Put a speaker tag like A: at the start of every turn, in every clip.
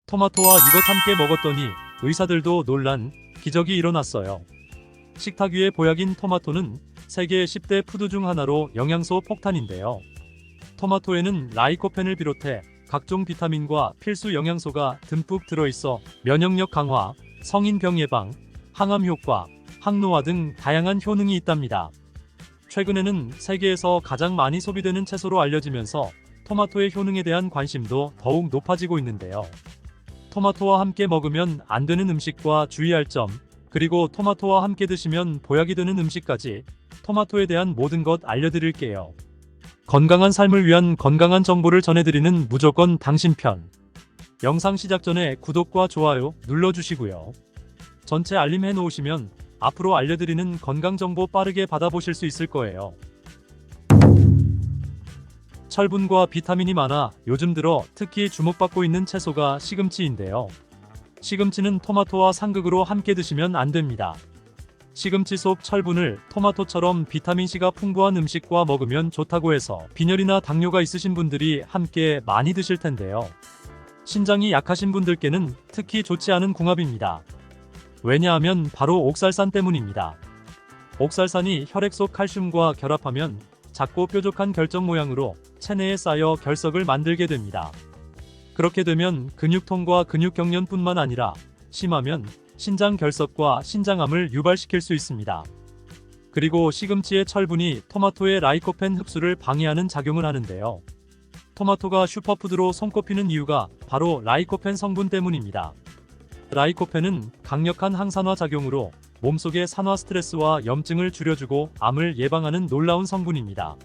A: 토마토와 이것 함께 먹었더니 의사들도 놀란 기적이 일어났어요. 식탁 위에 보약인 토마토는 세계 10대 푸드 중 하나로 영양소 폭탄인데요. 토마토에는 라이코펜을 비롯해 각종 비타민과 필수 영양소가 듬뿍 들어있어 면역력 강화, 성인병 예방, 항암 효과, 항노화 등 다양한 효능이 있답니다. 최근에는 세계에서 가장 많이 소비되는 채소로 알려지면서 토마토의 효능에 대한 관심도 더욱 높아지고 있는데요. 토마토와 함께 먹으면 안 되는 음식과 주의할 점, 그리고 토마토와 함께 드시면 보약이 되는 음식까지 토마토에 대한 모든 것 알려드릴게요. 건강한 삶을 위한 건강한 정보를 전해드리는 무조건 당신 편. 영상 시작 전에 구독과 좋아요 눌러주시고요. 전체 알림 해놓으시면 앞으로 알려드리는 건강정보 빠르게 받아보실 수 있을 거예요. 철분과 비타민이 많아 요즘 들어 특히 주목받고 있는 채소가 시금치인데요. 시금치는 토마토와 상극으로 함께 드시면 안 됩니다. 시금치 속 철분을 토마토처럼 비타민C가 풍부한 음식과 먹으면 좋다고 해서 빈혈이나 당뇨가 있으신 분들이 함께 많이 드실 텐데요. 신장이 약하신 분들께는 특히 좋지 않은 궁합입니다. 왜냐하면 바로 옥살산 때문입니다. 옥살산이 혈액 속 칼슘과 결합하면 작고 뾰족한 결정 모양으로 체내에 쌓여 결석을 만들게 됩니다. 그렇게 되면 근육통과 근육경련뿐만 아니라 심하면 신장 결석과 신장암을 유발시킬 수 있습니다. 그리고 시금치의 철분이 토마토의 라이코펜 흡수를 방해하는 작용을 하는데요. 토마토가 슈퍼푸드로 손꼽히는 이유가 바로 라이코펜 성분 때문입니다. 라이코펜은 강력한 항산화 작용으로 몸속의 산화 스트레스와 염증을 줄여주고 암을 예방하는 놀라운 성분입니다.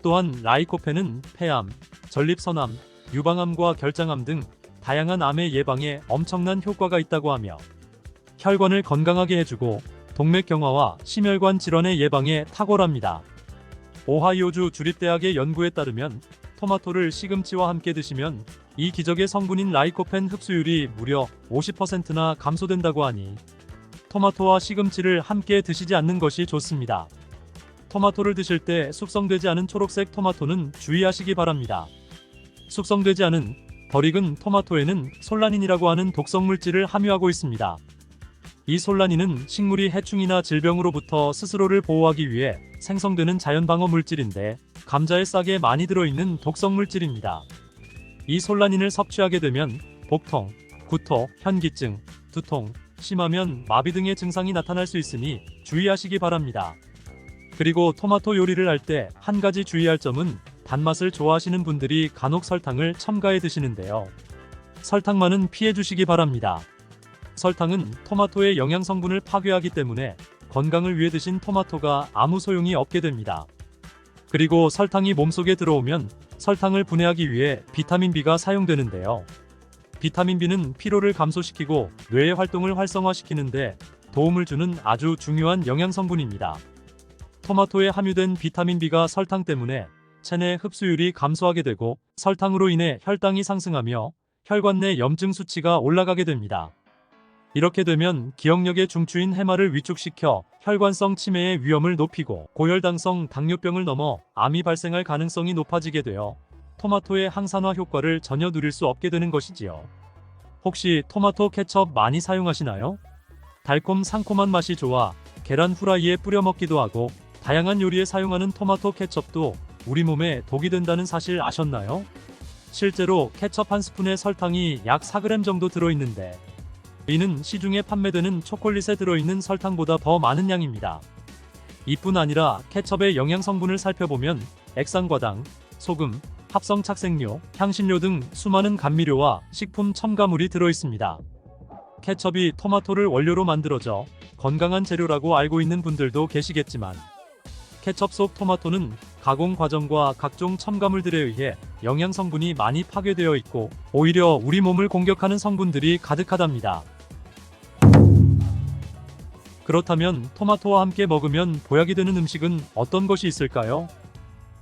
A: 또한 라이코펜은 폐암, 전립선암, 유방암과 결장암 등 다양한 암의 예방에 엄청난 효과가 있다고 하며 혈관을 건강하게 해주고 동맥경화와 심혈관 질환의 예방에 탁월합니다. 오하이오주 주립대학의 연구에 따르면 토마토를 시금치와 함께 드시면 이 기적의 성분인 라이코펜 흡수율이 무려 50%나 감소된다고 하니 토마토와 시금치를 함께 드시지 않는 것이 좋습니다. 토마토를 드실 때 숙성되지 않은 초록색 토마토는 주의하시기 바랍니다. 숙성되지 않은 덜 익은 토마토에는 솔라닌이라고 하는 독성 물질을 함유하고 있습니다. 이 솔라닌은 식물이 해충이나 질병으로부터 스스로를 보호하기 위해 생성되는 자연 방어 물질인데 감자에 싹에 많이 들어있는 독성 물질입니다. 이 솔라닌을 섭취하게 되면 복통, 구토, 현기증, 두통, 심하면 마비 등의 증상이 나타날 수 있으니 주의하시기 바랍니다. 그리고 토마토 요리를 할 때 한 가지 주의할 점은 단맛을 좋아하시는 분들이 간혹 설탕을 첨가해 드시는데요. 설탕만은 피해 주시기 바랍니다. 설탕은 토마토의 영양 성분을 파괴하기 때문에 건강을 위해 드신 토마토가 아무 소용이 없게 됩니다. 그리고 설탕이 몸속에 들어오면 설탕을 분해하기 위해 비타민 B가 사용되는데요. 비타민 B는 피로를 감소시키고 뇌의 활동을 활성화시키는데 도움을 주는 아주 중요한 영양 성분입니다. 토마토에 함유된 비타민 B가 설탕 때문에 체내 흡수율이 감소하게 되고 설탕으로 인해 혈당이 상승하며 혈관 내 염증 수치가 올라가게 됩니다. 이렇게 되면 기억력의 중추인 해마를 위축시켜 혈관성 치매의 위험을 높이고 고혈당성 당뇨병을 넘어 암이 발생할 가능성이 높아지게 되어 토마토의 항산화 효과를 전혀 누릴 수 없게 되는 것이지요. 혹시 토마토 케첩 많이 사용하시나요? 달콤 상콤한 맛이 좋아 계란 후라이에 뿌려 먹기도 하고 다양한 요리에 사용하는 토마토 케첩도 우리 몸에 독이 된다는 사실 아셨나요? 실제로 케첩 한 스푼에 설탕이 약 4g 정도 들어있는데 이는 시중에 판매되는 초콜릿에 들어있는 설탕보다 더 많은 양입니다. 이뿐 아니라 케첩의 영양 성분을 살펴보면 액상과당, 소금, 합성 착색료, 향신료 등 수많은 감미료와 식품 첨가물이 들어있습니다. 케첩이 토마토를 원료로 만들어져 건강한 재료라고 알고 있는 분들도 계시겠지만 케첩 속 토마토는 가공 과정과 각종 첨가물들에 의해 영양 성분이 많이 파괴되어 있고 오히려 우리 몸을 공격하는 성분들이 가득하답니다. 그렇다면 토마토와 함께 먹으면 보약이 되는 음식은 어떤 것이 있을까요?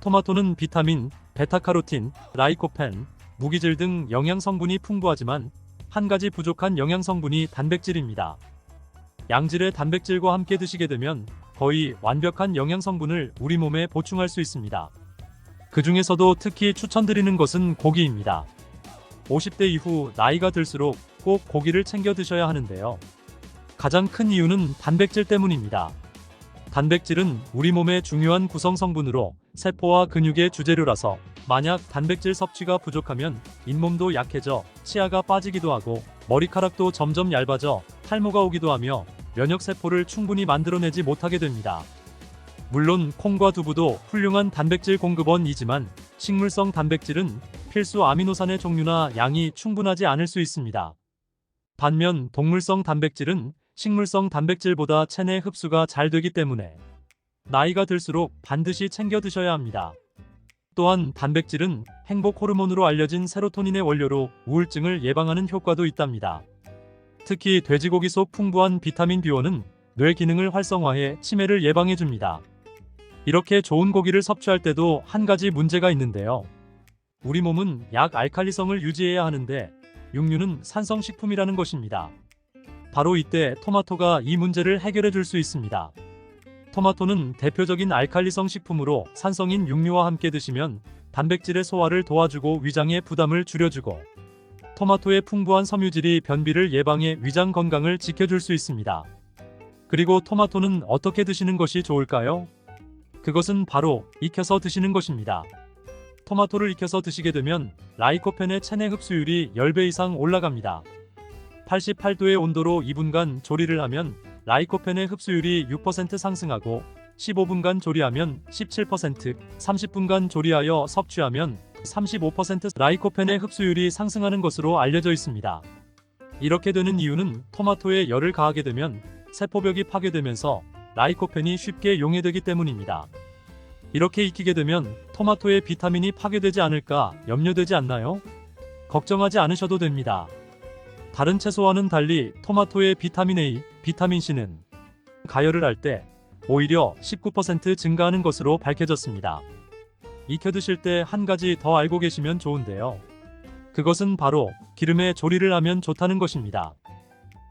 A: 토마토는 비타민, 베타카로틴, 라이코펜, 무기질 등 영양 성분이 풍부하지만 한 가지 부족한 영양 성분이 단백질입니다. 양질의 단백질과 함께 드시게 되면 거의 완벽한 영양 성분을 우리 몸에 보충할 수 있습니다. 그 중에서도 특히 추천드리는 것은 고기입니다. 50대 이후 나이가 들수록 꼭 고기를 챙겨 드셔야 하는데요. 가장 큰 이유는 단백질 때문입니다. 단백질은 우리 몸의 중요한 구성 성분으로 세포와 근육의 주재료라서 만약 단백질 섭취가 부족하면 잇몸도 약해져 치아가 빠지기도 하고 머리카락도 점점 얇아져 탈모가 오기도 하며 면역세포를 충분히 만들어내지 못하게 됩니다. 물론 콩과 두부도 훌륭한 단백질 공급원이지만 식물성 단백질은 필수 아미노산의 종류나 양이 충분하지 않을 수 있습니다. 반면 동물성 단백질은 식물성 단백질보다 체내 흡수가 잘 되기 때문에 나이가 들수록 반드시 챙겨 드셔야 합니다. 또한 단백질은 행복 호르몬으로 알려진 세로토닌의 원료로 우울증을 예방하는 효과도 있답니다. 특히 돼지고기 속 풍부한 비타민 B1은 뇌 기능을 활성화해 치매를 예방해줍니다. 이렇게 좋은 고기를 섭취할 때도 한 가지 문제가 있는데요. 우리 몸은 약 알칼리성을 유지해야 하는데 육류는 산성식품이라는 것입니다. 바로 이때 토마토가 이 문제를 해결해 줄 수 있습니다. 토마토는 대표적인 알칼리성 식품으로 산성인 육류와 함께 드시면 단백질의 소화를 도와주고 위장의 부담을 줄여주고 토마토의 풍부한 섬유질이 변비를 예방해 위장 건강을 지켜줄 수 있습니다. 그리고 토마토는 어떻게 드시는 것이 좋을까요? 그것은 바로 익혀서 드시는 것입니다. 토마토를 익혀서 드시게 되면 라이코펜의 체내 흡수율이 10배 이상 올라갑니다. 88도의 온도로 2분간 조리를 하면 라이코펜의 흡수율이 6% 상승하고 15분간 조리하면 17%, 30분간 조리하여 섭취하면 35% 라이코펜의 흡수율이 상승하는 것으로 알려져 있습니다. 이렇게 되는 이유는 토마토에 열을 가하게 되면 세포벽이 파괴되면서 라이코펜이 쉽게 용해되기 때문입니다. 이렇게 익히게 되면 토마토의 비타민이 파괴되지 않을까 염려되지 않나요? 걱정하지 않으셔도 됩니다. 다른 채소와는 달리 토마토의 비타민 A, 비타민 C는 가열을 할 때 오히려 19% 증가하는 것으로 밝혀졌습니다. 익혀 드실 때 한 가지 더 알고 계시면 좋은데요. 그것은 바로 기름에 조리를 하면 좋다는 것입니다.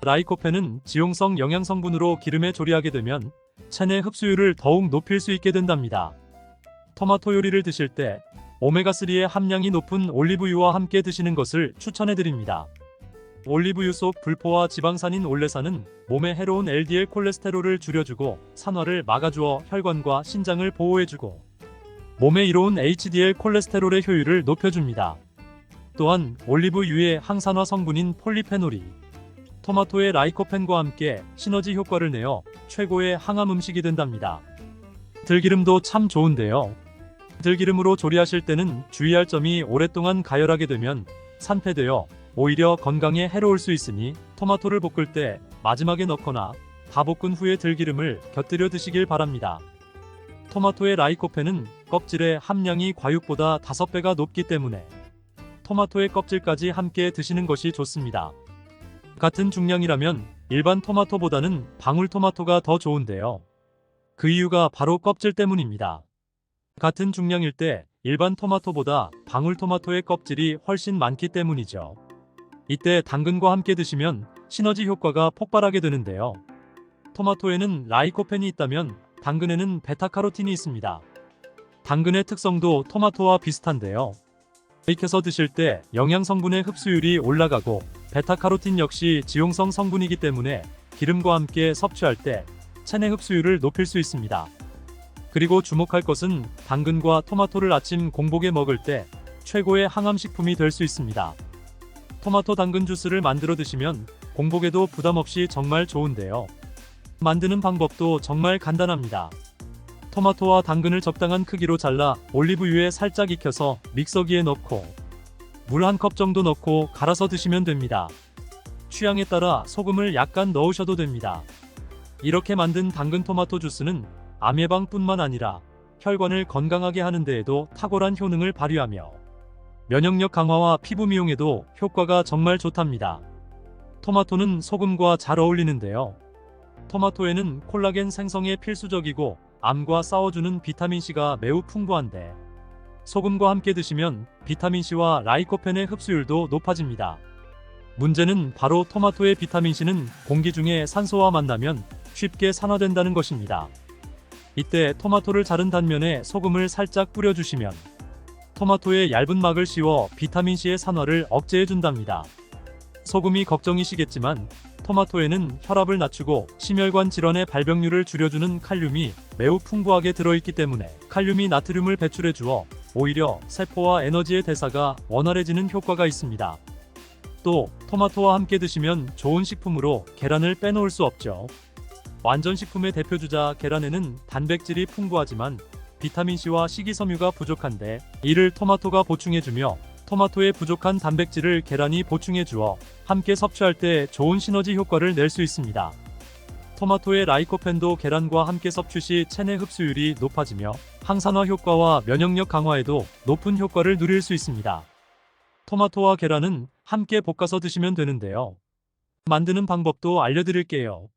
A: 라이코펜은 지용성 영양성분으로 기름에 조리하게 되면 체내 흡수율을 더욱 높일 수 있게 된답니다. 토마토 요리를 드실 때 오메가3의 함량이 높은 올리브유와 함께 드시는 것을 추천해드립니다. 올리브유 속 불포화 지방산인 올레산은 몸에 해로운 LDL 콜레스테롤을 줄여주고 산화를 막아주어 혈관과 신장을 보호해주고 몸에 이로운 HDL 콜레스테롤의 효율을 높여줍니다. 또한 올리브유의 항산화 성분인 폴리페놀이 토마토의 라이코펜과 함께 시너지 효과를 내어 최고의 항암 음식이 된답니다. 들기름도 참 좋은데요. 들기름으로 조리하실 때는 주의할 점이 오랫동안 가열하게 되면 산패되어 오히려 건강에 해로울 수 있으니 토마토를 볶을 때 마지막에 넣거나 다 볶은 후에 들기름을 곁들여 드시길 바랍니다. 토마토의 라이코펜은 껍질의 함량이 과육보다 5배가 높기 때문에 토마토의 껍질까지 함께 드시는 것이 좋습니다. 같은 중량이라면 일반 토마토보다는 방울토마토가 더 좋은데요. 그 이유가 바로 껍질 때문입니다. 같은 중량일 때 일반 토마토보다 방울토마토의 껍질이 훨씬 많기 때문이죠. 이때 당근과 함께 드시면 시너지 효과가 폭발하게 되는데요. 토마토에는 라이코펜이 있다면 당근에는 베타카로틴이 있습니다. 당근의 특성도 토마토와 비슷한데요. 익혀서 드실 때 영양성분의 흡수율이 올라가고 베타카로틴 역시 지용성 성분이기 때문에 기름과 함께 섭취할 때 체내 흡수율을 높일 수 있습니다. 그리고 주목할 것은 당근과 토마토를 아침 공복에 먹을 때 최고의 항암식품이 될 수 있습니다. 토마토 당근 주스를 만들어 드시면 공복에도 부담 없이 정말 좋은데요. 만드는 방법도 정말 간단합니다. 토마토와 당근을 적당한 크기로 잘라 올리브유에 살짝 익혀서 믹서기에 넣고 물 1컵 정도 넣고 갈아서 드시면 됩니다. 취향에 따라 소금을 약간 넣으셔도 됩니다. 이렇게 만든 당근 토마토 주스는 암 예방뿐만 아니라 혈관을 건강하게 하는 데에도 탁월한 효능을 발휘하며 면역력 강화와 피부 미용에도 효과가 정말 좋답니다. 토마토는 소금과 잘 어울리는데요. 토마토에는 콜라겐 생성에 필수적이고 암과 싸워주는 비타민C가 매우 풍부한데 소금과 함께 드시면 비타민C와 라이코펜의 흡수율도 높아집니다. 문제는 바로 토마토의 비타민C는 공기 중에 산소와 만나면 쉽게 산화된다는 것입니다. 이때 토마토를 자른 단면에 소금을 살짝 뿌려주시면 토마토에 얇은 막을 씌워 비타민C의 산화를 억제해준답니다. 소금이 걱정이시겠지만 토마토에는 혈압을 낮추고 심혈관 질환의 발병률을 줄여주는 칼륨이 매우 풍부하게 들어있기 때문에 칼륨이 나트륨을 배출해 주어 오히려 세포와 에너지의 대사가 원활해지는 효과가 있습니다. 또 토마토와 함께 드시면 좋은 식품으로 계란을 빼놓을 수 없죠. 완전식품의 대표주자 계란에는 단백질이 풍부하지만 비타민C와 식이섬유가 부족한데 이를 토마토가 보충해주며 토마토의 부족한 단백질을 계란이 보충해주어 함께 섭취할 때 좋은 시너지 효과를 낼 수 있습니다. 토마토의 라이코펜도 계란과 함께 섭취 시 체내 흡수율이 높아지며 항산화 효과와 면역력 강화에도 높은 효과를 누릴 수 있습니다. 토마토와 계란은 함께 볶아서 드시면 되는데요. 만드는 방법도 알려드릴게요.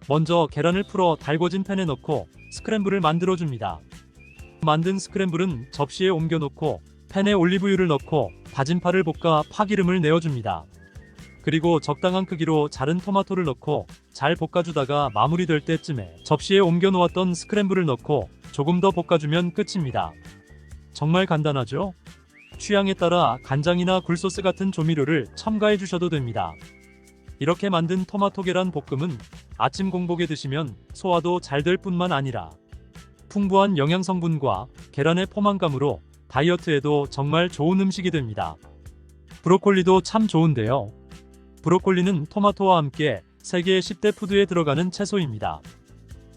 A: 먼저 계란을 풀어 달궈진 팬에 넣고 스크램블을 만들어줍니다. 만든 스크램블은 접시에 옮겨놓고 팬에 올리브유를 넣고 다진 파를 볶아 파기름을 내어줍니다. 그리고 적당한 크기로 자른 토마토를 넣고 잘 볶아주다가 마무리될 때쯤에 접시에 옮겨놓았던 스크램블을 넣고 조금 더 볶아주면 끝입니다. 정말 간단하죠? 취향에 따라 간장이나 굴소스 같은 조미료를 첨가해 주셔도 됩니다. 이렇게 만든 토마토 계란 볶음은 아침 공복에 드시면 소화도 잘 될 뿐만 아니라 풍부한 영양 성분과 계란의 포만감으로 다이어트에도 정말 좋은 음식이 됩니다. 브로콜리도 참 좋은데요. 브로콜리는 토마토와 함께 세계 10대 푸드에 들어가는 채소입니다.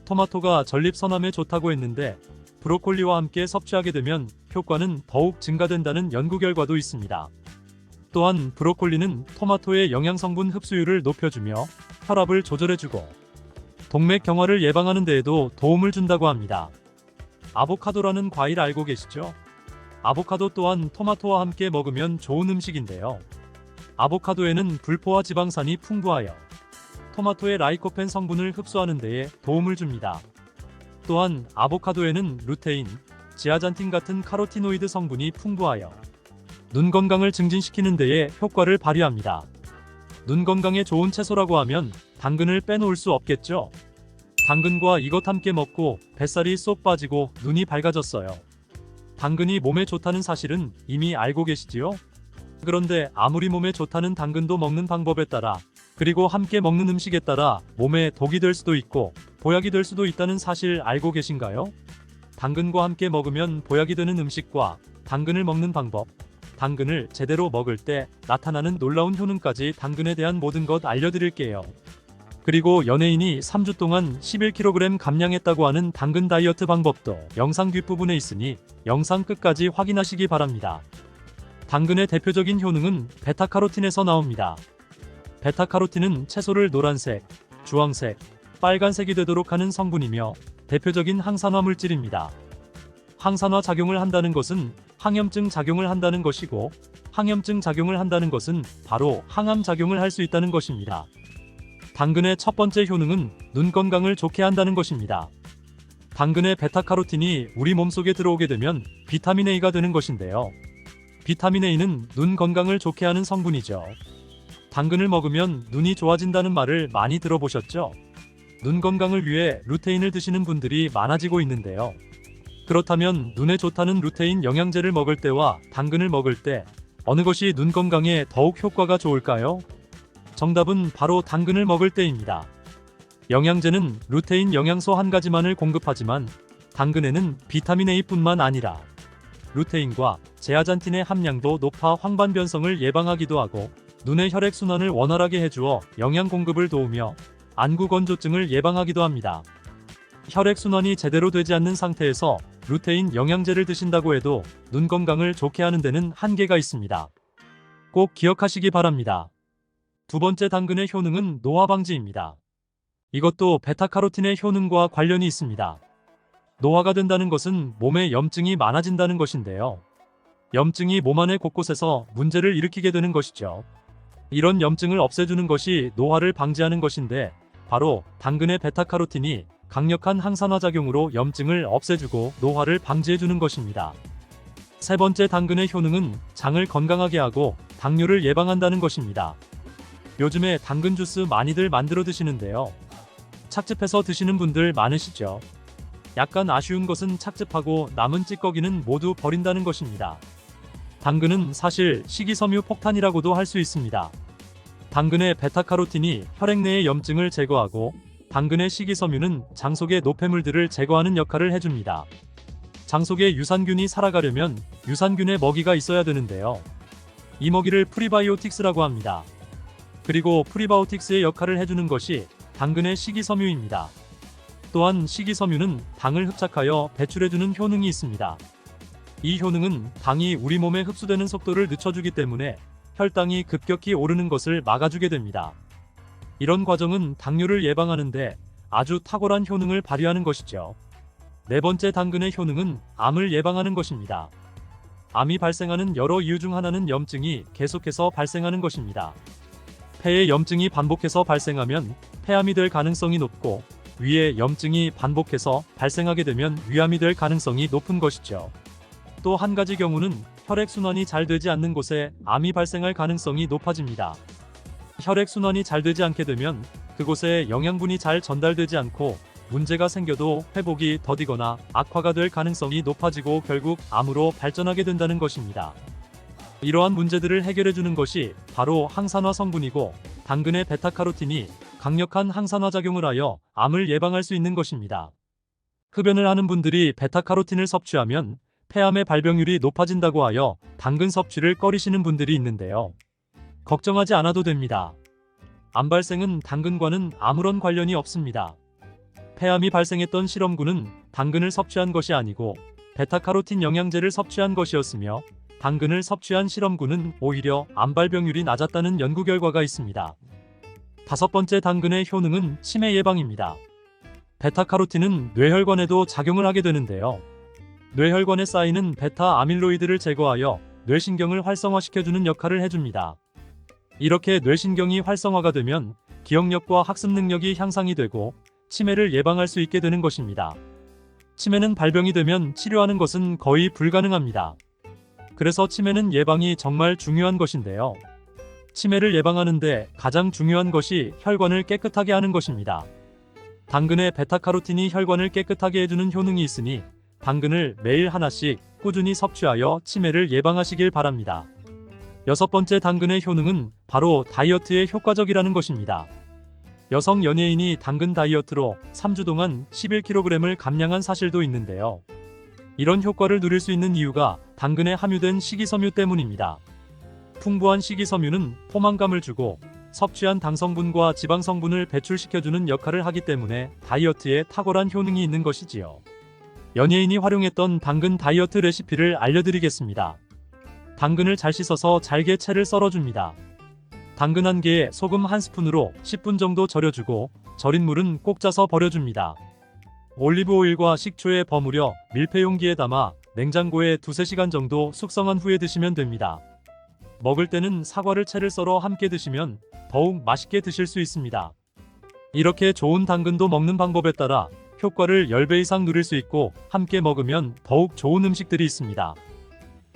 A: 토마토가 전립선암에 좋다고 했는데 브로콜리와 함께 섭취하게 되면 효과는 더욱 증가된다는 연구 결과도 있습니다. 또한 브로콜리는 토마토의 영양성분 흡수율을 높여주며 혈압을 조절해주고 동맥 경화를 예방하는 데에도 도움을 준다고 합니다. 아보카도라는 과일 알고 계시죠? 아보카도 또한 토마토와 함께 먹으면 좋은 음식인데요. 아보카도에는 불포화 지방산이 풍부하여 토마토의 라이코펜 성분을 흡수하는 데에 도움을 줍니다. 또한 아보카도에는 루테인, 지아잔틴 같은 카로티노이드 성분이 풍부하여 눈 건강을 증진시키는 데에 효과를 발휘합니다. 눈 건강에 좋은 채소라고 하면 당근을 빼놓을 수 없겠죠? 당근과 이것 함께 먹고 뱃살이 쏙 빠지고 눈이 밝아졌어요. 당근이 몸에 좋다는 사실은 이미 알고 계시지요? 그런데 아무리 몸에 좋다는 당근도 먹는 방법에 따라 그리고 함께 먹는 음식에 따라 몸에 독이 될 수도 있고 보약이 될 수도 있다는 사실 알고 계신가요? 당근과 함께 먹으면 보약이 되는 음식과 당근을 먹는 방법, 당근을 제대로 먹을 때 나타나는 놀라운 효능까지 당근에 대한 모든 것 알려드릴게요. 그리고 연예인이 3주 동안 11kg 감량했다고 하는 당근 다이어트 방법도 영상 뒷부분에 있으니 영상 끝까지 확인하시기 바랍니다. 당근의 대표적인 효능은 베타카로틴에서 나옵니다. 베타카로틴은 채소를 노란색, 주황색, 빨간색이 되도록 하는 성분이며 대표적인 항산화 물질입니다. 항산화 작용을 한다는 것은 항염증 작용을 한다는 것이고 항염증 작용을 한다는 것은 바로 항암 작용을 할 수 있다는 것입니다. 당근의 첫 번째 효능은 눈 건강을 좋게 한다는 것입니다. 당근의 베타카로틴이 우리 몸속에 들어오게 되면 비타민 A가 되는 것인데요. 비타민 A는 눈 건강을 좋게 하는 성분이죠. 당근을 먹으면 눈이 좋아진다는 말을 많이 들어보셨죠? 눈 건강을 위해 루테인을 드시는 분들이 많아지고 있는데요. 그렇다면 눈에 좋다는 루테인 영양제를 먹을 때와 당근을 먹을 때 어느 것이 눈 건강에 더욱 효과가 좋을까요? 정답은 바로 당근을 먹을 때입니다. 영양제는 루테인 영양소 한 가지만을 공급하지만 당근에는 비타민 A뿐만 아니라 루테인과 제아잔틴의 함량도 높아 황반 변성을 예방하기도 하고 눈의 혈액순환을 원활하게 해주어 영양 공급을 도우며 안구 건조증을 예방하기도 합니다. 혈액순환이 제대로 되지 않는 상태에서 루테인 영양제를 드신다고 해도 눈 건강을 좋게 하는 데는 한계가 있습니다. 꼭 기억하시기 바랍니다. 두 번째 당근의 효능은 노화 방지입니다. 이것도 베타카로틴의 효능과 관련이 있습니다. 노화가 된다는 것은 몸에 염증이 많아진다는 것인데요. 염증이 몸 안의 곳곳에서 문제를 일으키게 되는 것이죠. 이런 염증을 없애주는 것이 노화를 방지하는 것인데 바로 당근의 베타카로틴이 강력한 항산화 작용으로 염증을 없애주고 노화를 방지해주는 것입니다. 세 번째 당근의 효능은 장을 건강하게 하고 당뇨를 예방한다는 것입니다. 요즘에 당근 주스 많이들 만들어 드시는데요. 착즙해서 드시는 분들 많으시죠? 약간 아쉬운 것은 착즙하고 남은 찌꺼기는 모두 버린다는 것입니다. 당근은 사실 식이섬유 폭탄이라고도 할 수 있습니다. 당근의 베타카로틴이 혈액 내의 염증을 제거하고 당근의 식이섬유는 장 속의 노폐물들을 제거하는 역할을 해줍니다. 장 속에 유산균이 살아가려면 유산균의 먹이가 있어야 되는데요. 이 먹이를 프리바이오틱스라고 합니다. 그리고 프리바이오틱스의 역할을 해주는 것이 당근의 식이섬유입니다. 또한 식이섬유는 당을 흡착하여 배출해주는 효능이 있습니다. 이 효능은 당이 우리 몸에 흡수되는 속도를 늦춰주기 때문에 혈당이 급격히 오르는 것을 막아주게 됩니다. 이런 과정은 당뇨를 예방하는데 아주 탁월한 효능을 발휘하는 것이죠. 네 번째 당근의 효능은 암을 예방하는 것입니다. 암이 발생하는 여러 이유 중 하나는 염증이 계속해서 발생하는 것입니다. 폐에 염증이 반복해서 발생하면 폐암이 될 가능성이 높고 위에 염증이 반복해서 발생하게 되면 위암이 될 가능성이 높은 것이죠. 또 한 가지 경우는 혈액순환이 잘 되지 않는 곳에 암이 발생할 가능성이 높아집니다. 혈액순환이 잘 되지 않게 되면 그곳에 영양분이 잘 전달되지 않고 문제가 생겨도 회복이 더디거나 악화가 될 가능성이 높아지고 결국 암으로 발전하게 된다는 것입니다. 이러한 문제들을 해결해주는 것이 바로 항산화 성분이고 당근의 베타카로틴이 강력한 항산화 작용을 하여 암을 예방할 수 있는 것입니다. 흡연을 하는 분들이 베타카로틴을 섭취하면 폐암의 발병률이 높아진다고 하여 당근 섭취를 꺼리시는 분들이 있는데요. 걱정하지 않아도 됩니다. 암 발생은 당근과는 아무런 관련이 없습니다. 폐암이 발생했던 실험군은 당근을 섭취한 것이 아니고 베타카로틴 영양제를 섭취한 것이었으며 당근을 섭취한 실험군은 오히려 암 발병률이 낮았다는 연구 결과가 있습니다. 다섯 번째 당근의 효능은 치매 예방입니다. 베타카로틴은 뇌혈관에도 작용을 하게 되는데요. 뇌혈관에 쌓이는 베타 아밀로이드를 제거하여 뇌신경을 활성화시켜주는 역할을 해줍니다. 이렇게 뇌신경이 활성화가 되면 기억력과 학습 능력이 향상이 되고 치매를 예방할 수 있게 되는 것입니다. 치매는 발병이 되면 치료하는 것은 거의 불가능합니다. 그래서 치매는 예방이 정말 중요한 것인데요. 치매를 예방하는데 가장 중요한 것이 혈관을 깨끗하게 하는 것입니다. 당근의 베타카로틴이 혈관을 깨끗하게 해주는 효능이 있으니 당근을 매일 하나씩 꾸준히 섭취하여 치매를 예방하시길 바랍니다. 여섯 번째 당근의 효능은 바로 다이어트에 효과적이라는 것입니다. 여성 연예인이 당근 다이어트로 3주 동안 11kg을 감량한 사실도 있는데요. 이런 효과를 누릴 수 있는 이유가 당근에 함유된 식이섬유 때문입니다. 풍부한 식이섬유는 포만감을 주고 섭취한 당 성분과 지방 성분을 배출시켜주는 역할을 하기 때문에 다이어트에 탁월한 효능이 있는 것이지요. 연예인이 활용했던 당근 다이어트 레시피를 알려드리겠습니다. 당근을 잘 씻어서 잘게 채를 썰어줍니다. 당근 한 개에 소금 한 스푼으로 10분 정도 절여주고 절인 물은 꼭 짜서 버려줍니다. 올리브 오일과 식초에 버무려 밀폐 용기에 담아 냉장고에 2~3시간 정도 숙성한 후에 드시면 됩니다. 먹을 때는 사과를 채를 썰어 함께 드시면 더욱 맛있게 드실 수 있습니다. 이렇게 좋은 당근도 먹는 방법에 따라 효과를 10배 이상 누릴 수 있고 함께 먹으면 더욱 좋은 음식들이 있습니다.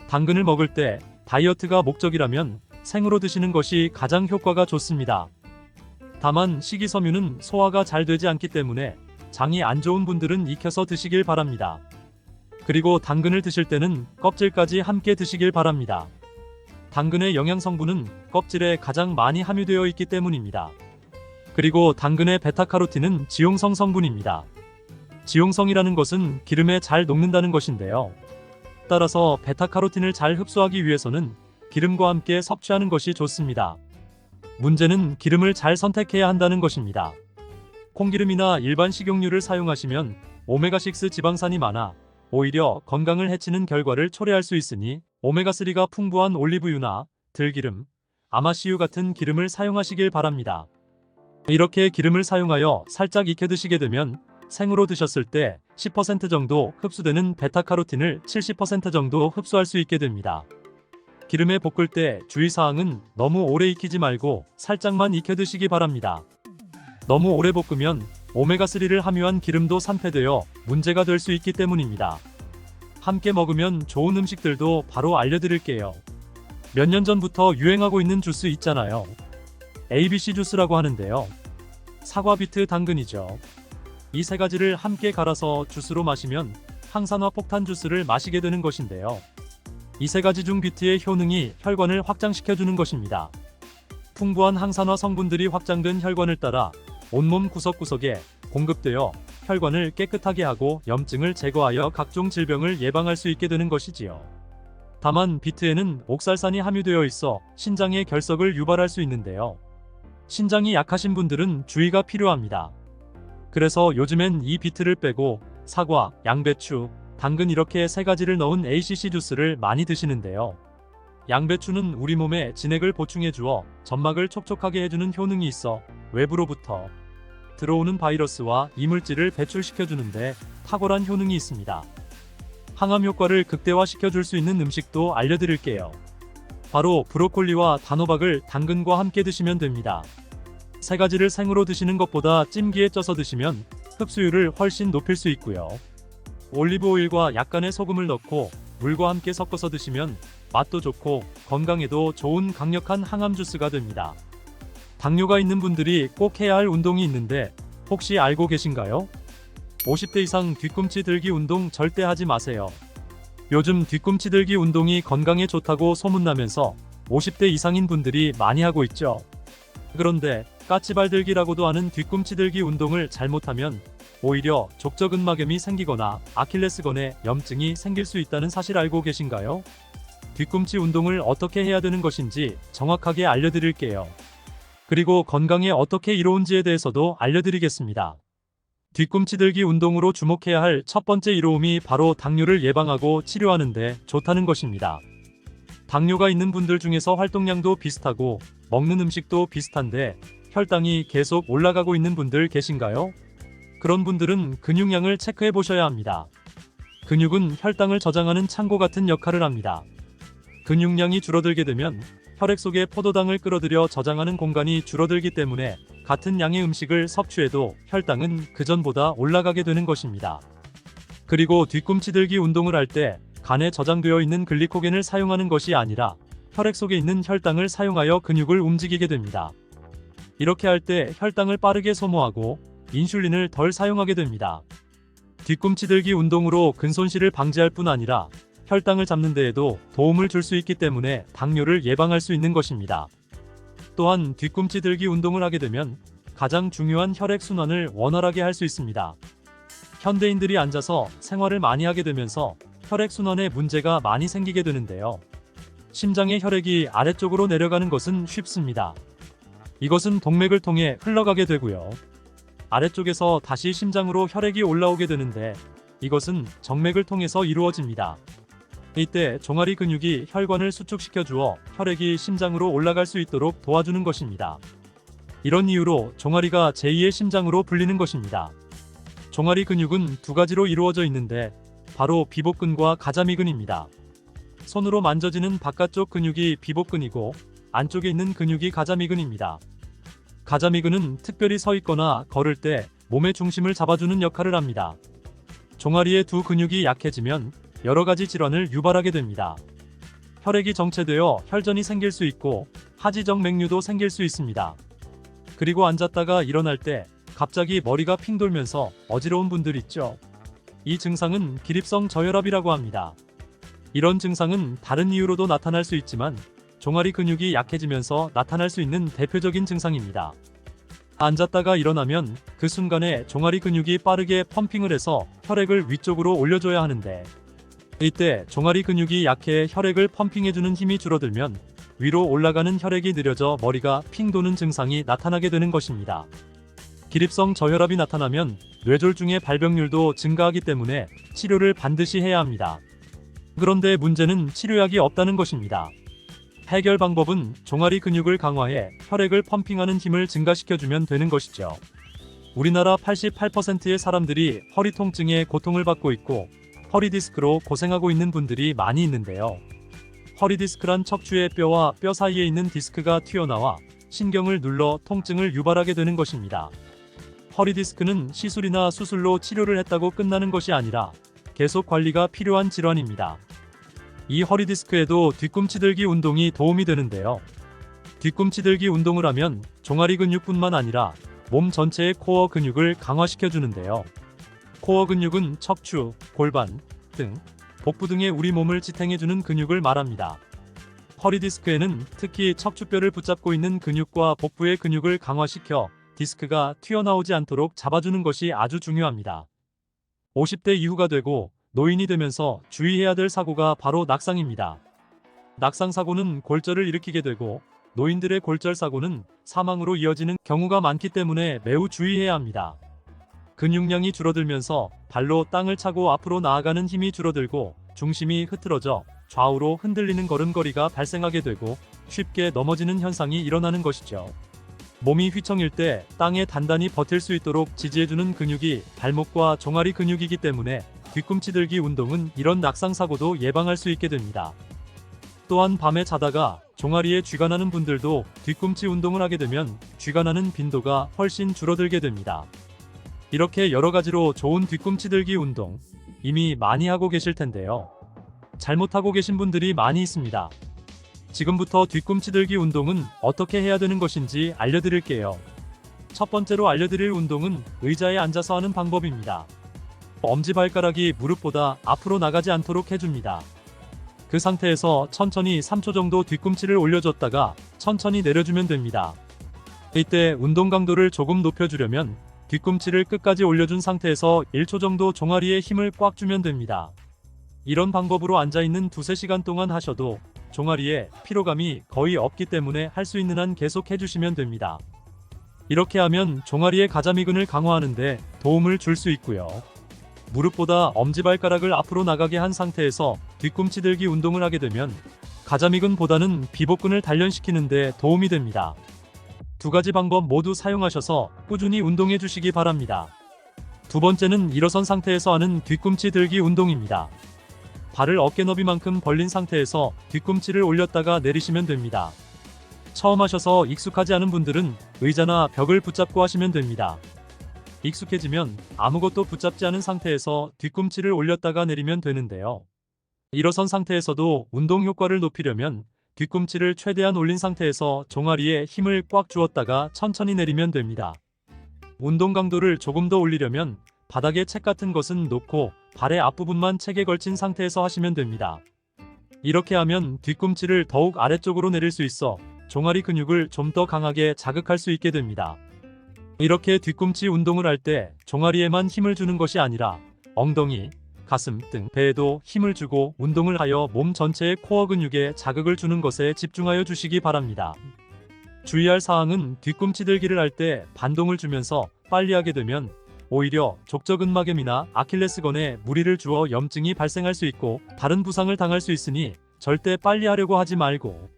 A: 당근을 먹을 때 다이어트가 목적이라면 생으로 드시는 것이 가장 효과가 좋습니다. 다만 식이섬유는 소화가 잘 되지 않기 때문에 장이 안 좋은 분들은 익혀서 드시길 바랍니다. 그리고 당근을 드실 때는 껍질까지 함께 드시길 바랍니다. 당근의 영양 성분은 껍질에 가장 많이 함유되어 있기 때문입니다. 그리고 당근의 베타카로틴은 지용성 성분입니다. 지용성이라는 것은 기름에 잘 녹는다는 것인데요. 따라서 베타카로틴을 잘 흡수하기 위해서는 기름과 함께 섭취하는 것이 좋습니다. 문제는 기름을 잘 선택해야 한다는 것입니다. 콩기름이나 일반 식용유를 사용하시면 오메가6 지방산이 많아 오히려 건강을 해치는 결과를 초래할 수 있으니 오메가3가 풍부한 올리브유나 들기름, 아마씨유 같은 기름을 사용하시길 바랍니다. 이렇게 기름을 사용하여 살짝 익혀 드시게 되면 생으로 드셨을 때 10% 정도 흡수되는 베타카로틴을 70% 정도 흡수할 수 있게 됩니다. 기름에 볶을 때 주의사항은 너무 오래 익히지 말고 살짝만 익혀 드시기 바랍니다. 너무 오래 볶으면 오메가3를 함유한 기름도 산패되어 문제가 될 수 있기 때문입니다. 함께 먹으면 좋은 음식들도 바로 알려드릴게요. 몇 년 전부터 유행하고 있는 주스 있잖아요. ABC 주스라고 하는데요. 사과, 비트, 당근이죠. 이 세 가지를 함께 갈아서 주스로 마시면 항산화 폭탄 주스를 마시게 되는 것인데요. 이 세 가지 중 비트의 효능이 혈관을 확장시켜주는 것입니다. 풍부한 항산화 성분들이 확장된 혈관을 따라 온몸 구석구석에 공급되어 혈관을 깨끗하게 하고 염증을 제거하여 각종 질병을 예방할 수 있게 되는 것이지요. 다만 비트에는 옥살산이 함유되어 있어 신장의 결석을 유발할 수 있는데요. 신장이 약하신 분들은 주의가 필요합니다. 그래서 요즘엔 이 비트를 빼고 사과, 양배추, 당근 이렇게 세 가지를 넣은 ACC 주스를 많이 드시는데요. 양배추는 우리 몸에 진액을 보충해 주어 점막을 촉촉하게 해주는 효능이 있어 외부로부터 들어오는 바이러스와 이물질을 배출시켜 주는데 탁월한 효능이 있습니다. 항암 효과를 극대화시켜 줄 수 있는 음식도 알려드릴게요. 바로 브로콜리와 단호박을 당근과 함께 드시면 됩니다. 세 가지를 생으로 드시는 것보다 찜기에 쪄서 드시면 흡수율을 훨씬 높일 수 있고요. 올리브 오일과 약간의 소금을 넣고 물과 함께 섞어서 드시면 맛도 좋고 건강에도 좋은 강력한 항암 주스가 됩니다. 당뇨가 있는 분들이 꼭 해야 할 운동이 있는데 혹시 알고 계신가요? 50대 이상 뒤꿈치 들기 운동 절대 하지 마세요. 요즘 뒤꿈치 들기 운동이 건강에 좋다고 소문나면서 50대 이상인 분들이 많이 하고 있죠. 그런데 까치발 들기라고도 하는 뒤꿈치 들기 운동을 잘못하면 오히려 족저근막염이 생기거나 아킬레스건에 염증이 생길 수 있다는 사실 알고 계신가요? 뒤꿈치 운동을 어떻게 해야 되는 것인지 정확하게 알려드릴게요. 그리고 건강에 어떻게 이로운지에 대해서도 알려드리겠습니다. 뒤꿈치 들기 운동으로 주목해야 할 첫 번째 이로움이 바로 당뇨를 예방하고 치료하는 데 좋다는 것입니다. 당뇨가 있는 분들 중에서 활동량도 비슷하고 먹는 음식도 비슷한데 혈당이 계속 올라가고 있는 분들 계신가요? 그런 분들은 근육량을 체크해 보셔야 합니다. 근육은 혈당을 저장하는 창고 같은 역할을 합니다. 근육량이 줄어들게 되면 혈액 속에 포도당을 끌어들여 저장하는 공간이 줄어들기 때문에 같은 양의 음식을 섭취해도 혈당은 그전보다 올라가게 되는 것입니다. 그리고 뒤꿈치 들기 운동을 할 때 간에 저장되어 있는 글리코겐을 사용하는 것이 아니라 혈액 속에 있는 혈당을 사용하여 근육을 움직이게 됩니다. 이렇게 할 때 혈당을 빠르게 소모하고 인슐린을 덜 사용하게 됩니다. 뒤꿈치 들기 운동으로 근손실을 방지할 뿐 아니라 혈당을 잡는 데에도 도움을 줄 수 있기 때문에 당뇨를 예방할 수 있는 것입니다. 또한 뒤꿈치 들기 운동을 하게 되면 가장 중요한 혈액순환을 원활하게 할 수 있습니다. 현대인들이 앉아서 생활을 많이 하게 되면서 혈액순환에 문제가 많이 생기게 되는데요. 심장의 혈액이 아래쪽으로 내려가는 것은 쉽습니다. 이것은 동맥을 통해 흘러가게 되고요. 아래쪽에서 다시 심장으로 혈액이 올라오게 되는데 이것은 정맥을 통해서 이루어집니다. 이때 종아리 근육이 혈관을 수축시켜 주어 혈액이 심장으로 올라갈 수 있도록 도와주는 것입니다. 이런 이유로 종아리가 제2의 심장으로 불리는 것입니다. 종아리 근육은 두 가지로 이루어져 있는데 바로 비복근과 가자미근입니다. 손으로 만져지는 바깥쪽 근육이 비복근이고 안쪽에 있는 근육이 가자미근입니다. 가자미근은 특별히 서 있거나 걸을 때 몸의 중심을 잡아주는 역할을 합니다. 종아리의 두 근육이 약해지면 여러 가지 질환을 유발하게 됩니다. 혈액이 정체되어 혈전이 생길 수 있고 하지정 맥류도 생길 수 있습니다. 그리고 앉았다가 일어날 때 갑자기 머리가 핑 돌면서 어지러운 분들 있죠. 이 증상은 기립성 저혈압이라고 합니다. 이런 증상은 다른 이유로도 나타날 수 있지만 종아리 근육이 약해지면서 나타날 수 있는 대표적인 증상입니다. 앉았다가 일어나면 그 순간에 종아리 근육이 빠르게 펌핑을 해서 혈액을 위쪽으로 올려줘야 하는데 이때 종아리 근육이 약해 혈액을 펌핑해주는 힘이 줄어들면 위로 올라가는 혈액이 느려져 머리가 핑 도는 증상이 나타나게 되는 것입니다. 기립성 저혈압이 나타나면 뇌졸중의 발병률도 증가하기 때문에 치료를 반드시 해야 합니다. 그런데 문제는 치료약이 없다는 것입니다. 해결 방법은 종아리 근육을 강화해 혈액을 펌핑하는 힘을 증가시켜주면 되는 것이죠. 우리나라 88%의 사람들이 허리 통증에 고통을 받고 있고 허리 디스크로 고생하고 있는 분들이 많이 있는데요. 허리 디스크란 척추의 뼈와 뼈 사이에 있는 디스크가 튀어나와 신경을 눌러 통증을 유발하게 되는 것입니다. 허리 디스크는 시술이나 수술로 치료를 했다고 끝나는 것이 아니라 계속 관리가 필요한 질환입니다. 이 허리 디스크에도 뒤꿈치 들기 운동이 도움이 되는데요. 뒤꿈치 들기 운동을 하면 종아리 근육뿐만 아니라 몸 전체의 코어 근육을 강화시켜 주는데요. 코어 근육은 척추, 골반 등 복부 등의 우리 몸을 지탱해주는 근육을 말합니다. 허리 디스크에는 특히 척추뼈를 붙잡고 있는 근육과 복부의 근육을 강화시켜 디스크가 튀어나오지 않도록 잡아주는 것이 아주 중요합니다. 50대 이후가 되고 노인이 되면서 주의해야 될 사고가 바로 낙상입니다. 낙상 사고는 골절을 일으키게 되고 노인들의 골절 사고는 사망으로 이어지는 경우가 많기 때문에 매우 주의해야 합니다. 근육량이 줄어들면서 발로 땅을 차고 앞으로 나아가는 힘이 줄어들고 중심이 흐트러져 좌우로 흔들리는 걸음걸이가 발생하게 되고 쉽게 넘어지는 현상이 일어나는 것이죠. 몸이 휘청일 때 땅에 단단히 버틸 수 있도록 지지해주는 근육이 발목과 종아리 근육이기 때문에 뒤꿈치 들기 운동은 이런 낙상 사고도 예방할 수 있게 됩니다. 또한 밤에 자다가 종아리에 쥐가 나는 분들도 뒤꿈치 운동을 하게 되면 쥐가 나는 빈도가 훨씬 줄어들게 됩니다. 이렇게 여러 가지로 좋은 뒤꿈치 들기 운동 이미 많이 하고 계실 텐데요. 잘못하고 계신 분들이 많이 있습니다. 지금부터 뒤꿈치 들기 운동은 어떻게 해야 되는 것인지 알려드릴게요. 첫 번째로 알려드릴 운동은 의자에 앉아서 하는 방법입니다. 엄지발가락이 무릎보다 앞으로 나가지 않도록 해줍니다. 그 상태에서 천천히 3초 정도 뒤꿈치를 올려줬다가 천천히 내려주면 됩니다. 이때 운동 강도를 조금 높여주려면 뒤꿈치를 끝까지 올려준 상태에서 1초 정도 종아리에 힘을 꽉 주면 됩니다. 이런 방법으로 앉아있는 2~3시간 동안 하셔도 종아리에 피로감이 거의 없기 때문에 할 수 있는 한 계속 해주시면 됩니다. 이렇게 하면 종아리의 가자미근을 강화하는데 도움을 줄 수 있고요. 무릎보다 엄지발가락을 앞으로 나가게 한 상태에서 뒤꿈치 들기 운동을 하게 되면 가자미근보다는 비복근을 단련시키는데 도움이 됩니다. 두 가지 방법 모두 사용하셔서 꾸준히 운동해 주시기 바랍니다. 두 번째는 일어선 상태에서 하는 뒤꿈치 들기 운동입니다. 발을 어깨 너비만큼 벌린 상태에서 뒤꿈치를 올렸다가 내리시면 됩니다. 처음 하셔서 익숙하지 않은 분들은 의자나 벽을 붙잡고 하시면 됩니다. 익숙해지면 아무것도 붙잡지 않은 상태에서 뒤꿈치를 올렸다가 내리면 되는데요. 일어선 상태에서도 운동 효과를 높이려면 뒤꿈치를 최대한 올린 상태에서 종아리에 힘을 꽉 주었다가 천천히 내리면 됩니다. 운동 강도를 조금 더 올리려면 바닥에 책 같은 것은 놓고 발의 앞부분만 책에 걸친 상태에서 하시면 됩니다. 이렇게 하면 뒤꿈치를 더욱 아래쪽으로 내릴 수 있어 종아리 근육을 좀 더 강하게 자극할 수 있게 됩니다. 이렇게 뒤꿈치 운동을 할 때 종아리에만 힘을 주는 것이 아니라 엉덩이, 가슴 등 배에도 힘을 주고 운동을 하여 몸 전체의 코어 근육에 자극을 주는 것에 집중하여 주시기 바랍니다. 주의할 사항은 뒤꿈치 들기를 할 때 반동을 주면서 빨리 하게 되면 오히려 족저근막염이나 아킬레스건에 무리를 주어 염증이 발생할 수 있고 다른 부상을 당할 수 있으니 절대 빨리 하려고 하지 말고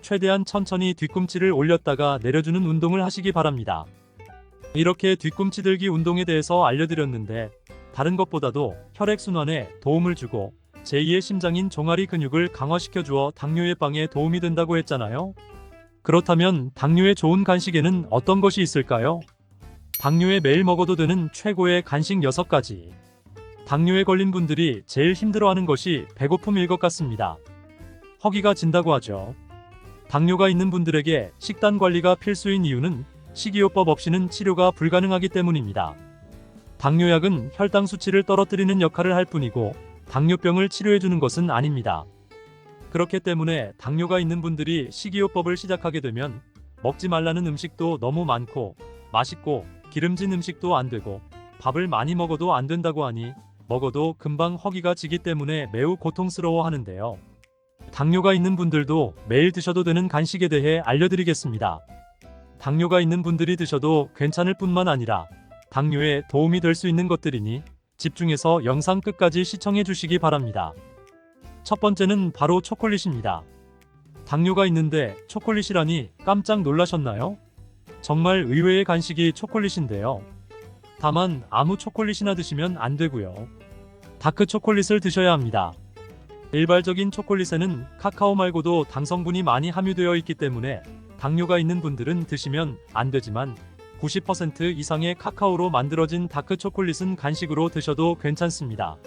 A: 최대한 천천히 뒤꿈치를 올렸다가 내려주는 운동을 하시기 바랍니다. 이렇게 뒤꿈치 들기 운동에 대해서 알려드렸는데 다른 것보다도 혈액순환에 도움을 주고 제2의 심장인 종아리 근육을 강화시켜 주어 당뇨 예방에 도움이 된다고 했잖아요. 그렇다면 당뇨에 좋은 간식에는 어떤 것이 있을까요? 당뇨에 매일 먹어도 되는 최고의 간식 6가지. 당뇨에 걸린 분들이 제일 힘들어하는 것이 배고픔일 것 같습니다. 허기가 진다고 하죠. 당뇨가 있는 분들에게 식단 관리가 필수인 이유는 식이요법 없이는 치료가 불가능하기 때문입니다. 당뇨약은 혈당 수치를 떨어뜨리는 역할을 할 뿐이고 당뇨병을 치료해주는 것은 아닙니다. 그렇기 때문에 당뇨가 있는 분들이 식이요법을 시작하게 되면 먹지 말라는 음식도 너무 많고 맛있고 기름진 음식도 안 되고 밥을 많이 먹어도 안 된다고 하니 먹어도 금방 허기가 지기 때문에 매우 고통스러워 하는데요. 당뇨가 있는 분들도 매일 드셔도 되는 간식에 대해 알려드리겠습니다. 당뇨가 있는 분들이 드셔도 괜찮을 뿐만 아니라 당뇨에 도움이 될 수 있는 것들이니 집중해서 영상 끝까지 시청해 주시기 바랍니다. 첫 번째는 바로 초콜릿입니다. 당뇨가 있는데 초콜릿이라니 깜짝 놀라셨나요? 정말 의외의 간식이 초콜릿인데요. 다만 아무 초콜릿이나 드시면 안 되고요. 다크 초콜릿을 드셔야 합니다. 일반적인 초콜릿에는 카카오 말고도 당 성분이 많이 함유되어 있기 때문에 당뇨가 있는 분들은 드시면 안 되지만 90% 이상의 카카오로 만들어진 다크 초콜릿은 간식으로 드셔도 괜찮습니다.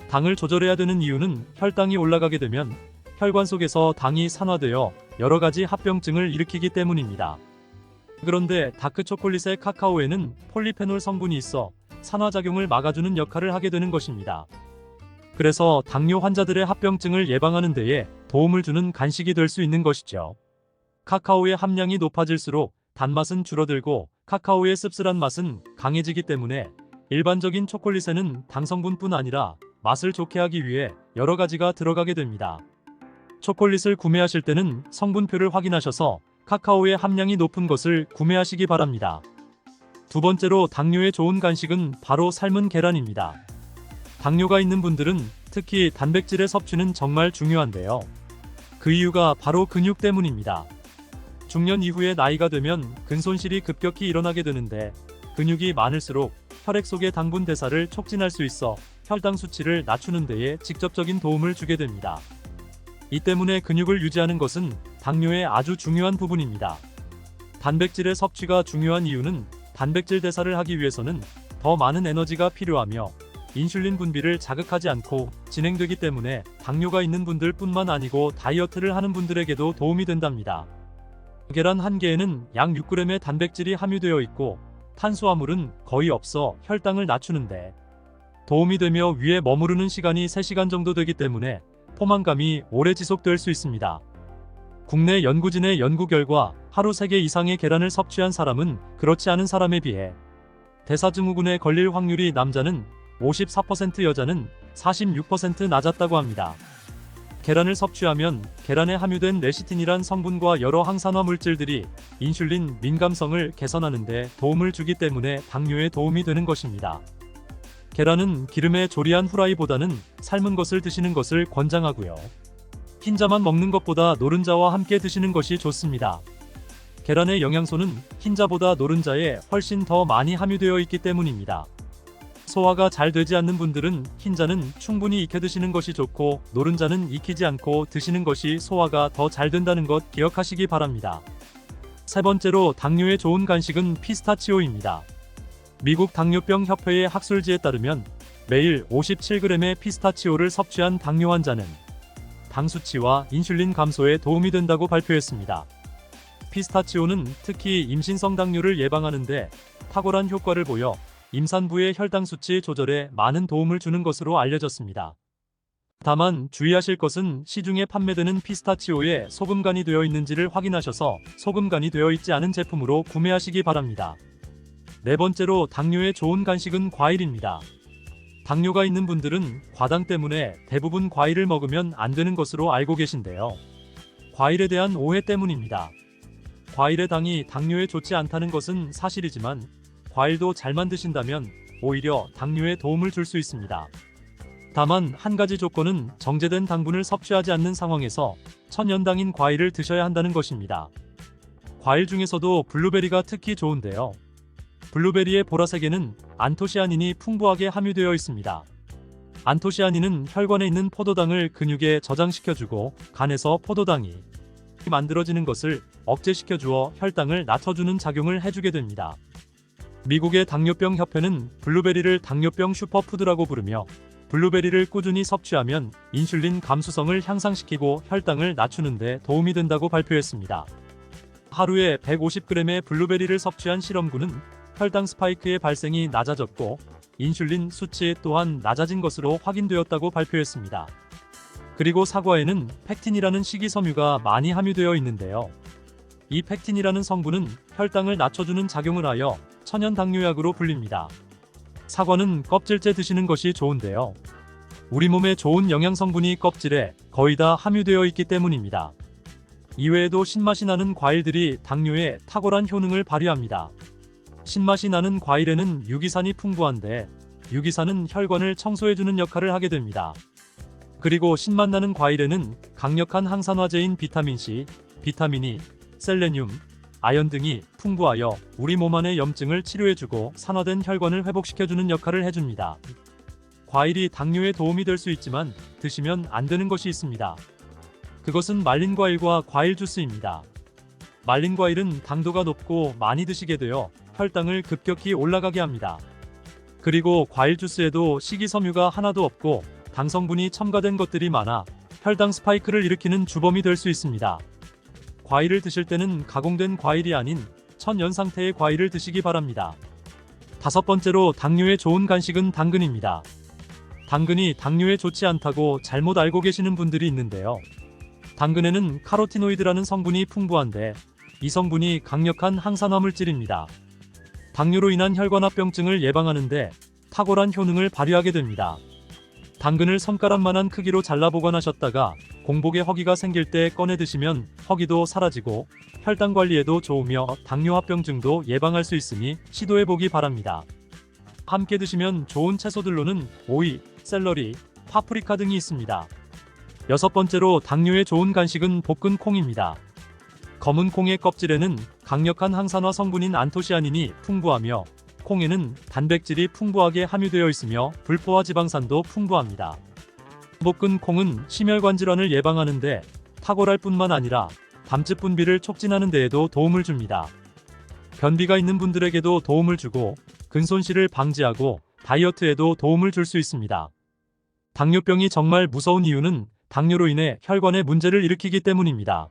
A: 당을 조절해야 되는 이유는 혈당이 올라가게 되면 혈관 속에서 당이 산화되어 여러 가지 합병증을 일으키기 때문입니다. 그런데 다크 초콜릿의 카카오에는 폴리페놀 성분이 있어 산화작용을 막아주는 역할을 하게 되는 것입니다. 그래서 당뇨 환자들의 합병증을 예방하는 데에 도움을 주는 간식이 될 수 있는 것이죠. 카카오의 함량이 높아질수록 단맛은 줄어들고 카카오의 씁쓸한 맛은 강해지기 때문에 일반적인 초콜릿에는 당 성분뿐 아니라 맛을 좋게 하기 위해 여러 가지가 들어가게 됩니다. 초콜릿을 구매하실 때는 성분표를 확인하셔서 카카오의 함량이 높은 것을 구매하시기 바랍니다. 두 번째로 당뇨에 좋은 간식은 바로 삶은 계란입니다. 당뇨가 있는 분들은 특히 단백질의 섭취는 정말 중요한데요. 그 이유가 바로 근육 때문입니다. 중년 이후에 나이가 되면 근손실이 급격히 일어나게 되는데 근육이 많을수록 혈액 속의 당분 대사를 촉진할 수 있어 혈당 수치를 낮추는 데에 직접적인 도움을 주게 됩니다. 이 때문에 근육을 유지하는 것은 당뇨의 아주 중요한 부분입니다. 단백질의 섭취가 중요한 이유는 단백질 대사를 하기 위해서는 더 많은 에너지가 필요하며 인슐린 분비를 자극하지 않고 진행되기 때문에 당뇨가 있는 분들 뿐만 아니고 다이어트를 하는 분들에게도 도움이 된답니다. 계란 한 개에는 약 6g의 단백질이 함유되어 있고 탄수화물은 거의 없어 혈당을 낮추는데 도움이 되며 위에 머무르는 시간이 3시간 정도 되기 때문에 포만감이 오래 지속될 수 있습니다. 국내 연구진의 연구 결과 하루 3개 이상의 계란을 섭취한 사람은 그렇지 않은 사람에 비해 대사증후군에 걸릴 확률이 남자는 54%, 여자는 46% 낮았다고 합니다. 계란을 섭취하면 계란에 함유된 레시틴이란 성분과 여러 항산화 물질들이 인슐린 민감성을 개선하는 데 도움을 주기 때문에 당뇨에 도움이 되는 것입니다. 계란은 기름에 조리한 후라이보다는 삶은 것을 드시는 것을 권장하고요. 흰자만 먹는 것보다 노른자와 함께 드시는 것이 좋습니다. 계란의 영양소는 흰자보다 노른자에 훨씬 더 많이 함유되어 있기 때문입니다. 소화가 잘 되지 않는 분들은 흰자는 충분히 익혀 드시는 것이 좋고 노른자는 익히지 않고 드시는 것이 소화가 더 잘 된다는 것 기억하시기 바랍니다. 세 번째로 당뇨에 좋은 간식은 피스타치오입니다. 미국 당뇨병 협회의 학술지에 따르면 매일 57g의 피스타치오를 섭취한 당뇨 환자는 당 수치와 인슐린 감소에 도움이 된다고 발표했습니다. 피스타치오는 특히 임신성 당뇨를 예방하는 데 탁월한 효과를 보여 임산부의 혈당 수치 조절에 많은 도움을 주는 것으로 알려졌습니다. 다만 주의하실 것은 시중에 판매되는 피스타치오에 소금간이 되어 있는지를 확인하셔서 소금간이 되어 있지 않은 제품으로 구매하시기 바랍니다. 네 번째로 당뇨에 좋은 간식은 과일입니다. 당뇨가 있는 분들은 과당 때문에 대부분 과일을 먹으면 안 되는 것으로 알고 계신데요. 과일에 대한 오해 때문입니다. 과일의 당이 당뇨에 좋지 않다는 것은 사실이지만 과일도 잘만 드신다면 오히려 당뇨에 도움을 줄 수 있습니다. 다만 한 가지 조건은 정제된 당분을 섭취하지 않는 상황에서 천연당인 과일을 드셔야 한다는 것입니다. 과일 중에서도 블루베리가 특히 좋은데요. 블루베리의 보라색에는 안토시아닌이 풍부하게 함유되어 있습니다. 안토시아닌은 혈관에 있는 포도당을 근육에 저장시켜주고 간에서 포도당이 만들어지는 것을 억제시켜주어 혈당을 낮춰주는 작용을 해주게 됩니다. 미국의 당뇨병 협회는 블루베리를 당뇨병 슈퍼푸드라고 부르며 블루베리를 꾸준히 섭취하면 인슐린 감수성을 향상시키고 혈당을 낮추는 데 도움이 된다고 발표했습니다. 하루에 150g의 블루베리를 섭취한 실험군은 혈당 스파이크의 발생이 낮아졌고 인슐린 수치 또한 낮아진 것으로 확인되었다고 발표했습니다. 그리고 사과에는 펙틴이라는 식이섬유가 많이 함유되어 있는데요. 이 펙틴이라는 성분은 혈당을 낮춰주는 작용을 하여 천연당뇨약으로 불립니다. 사과는 껍질째 드시는 것이 좋은데요. 우리 몸에 좋은 영양성분이 껍질에 거의 다 함유되어 있기 때문입니다. 이외에도 신맛이 나는 과일들이 당뇨에 탁월한 효능을 발휘합니다. 신맛이 나는 과일에는 유기산이 풍부한데 유기산은 혈관을 청소해주는 역할을 하게 됩니다. 그리고 신맛 나는 과일에는 강력한 항산화제인 비타민C, 비타민 E, 셀레늄, 아연 등이 풍부하여 우리 몸 안의 염증을 치료해주고 산화된 혈관을 회복시켜주는 역할을 해줍니다. 과일이 당뇨에 도움이 될 수 있지만 드시면 안 되는 것이 있습니다. 그것은 말린 과일과 과일 주스입니다. 말린 과일은 당도가 높고 많이 드시게 되어 혈당을 급격히 올라가게 합니다. 그리고 과일 주스에도 식이섬유가 하나도 없고 당 성분이 첨가된 것들이 많아 혈당 스파이크를 일으키는 주범이 될 수 있습니다. 과일을 드실 때는 가공된 과일이 아닌 천연 상태의 과일을 드시기 바랍니다. 다섯 번째로 당뇨에 좋은 간식은 당근입니다. 당근이 당뇨에 좋지 않다고 잘못 알고 계시는 분들이 있는데요. 당근에는 카로티노이드라는 성분이 풍부한데 이 성분이 강력한 항산화 물질입니다. 당뇨로 인한 혈관합병증을 예방하는데 탁월한 효능을 발휘하게 됩니다. 당근을 손가락만한 크기로 잘라 보관하셨다가 공복에 허기가 생길 때 꺼내 드시면 허기도 사라지고 혈당 관리에도 좋으며 당뇨합병증도 예방할 수 있으니 시도해보기 바랍니다. 함께 드시면 좋은 채소들로는 오이, 샐러리, 파프리카 등이 있습니다. 여섯 번째로 당뇨에 좋은 간식은 볶은 콩입니다. 검은 콩의 껍질에는 강력한 항산화 성분인 안토시아닌이 풍부하며 콩에는 단백질이 풍부하게 함유되어 있으며 불포화 지방산도 풍부합니다. 볶은 콩은 심혈관 질환을 예방하는데 탁월할 뿐만 아니라 담즙 분비를 촉진하는 데에도 도움을 줍니다. 변비가 있는 분들에게도 도움을 주고 근손실을 방지하고 다이어트에도 도움을 줄 수 있습니다. 당뇨병이 정말 무서운 이유는 당뇨로 인해 혈관에 문제를 일으키기 때문입니다.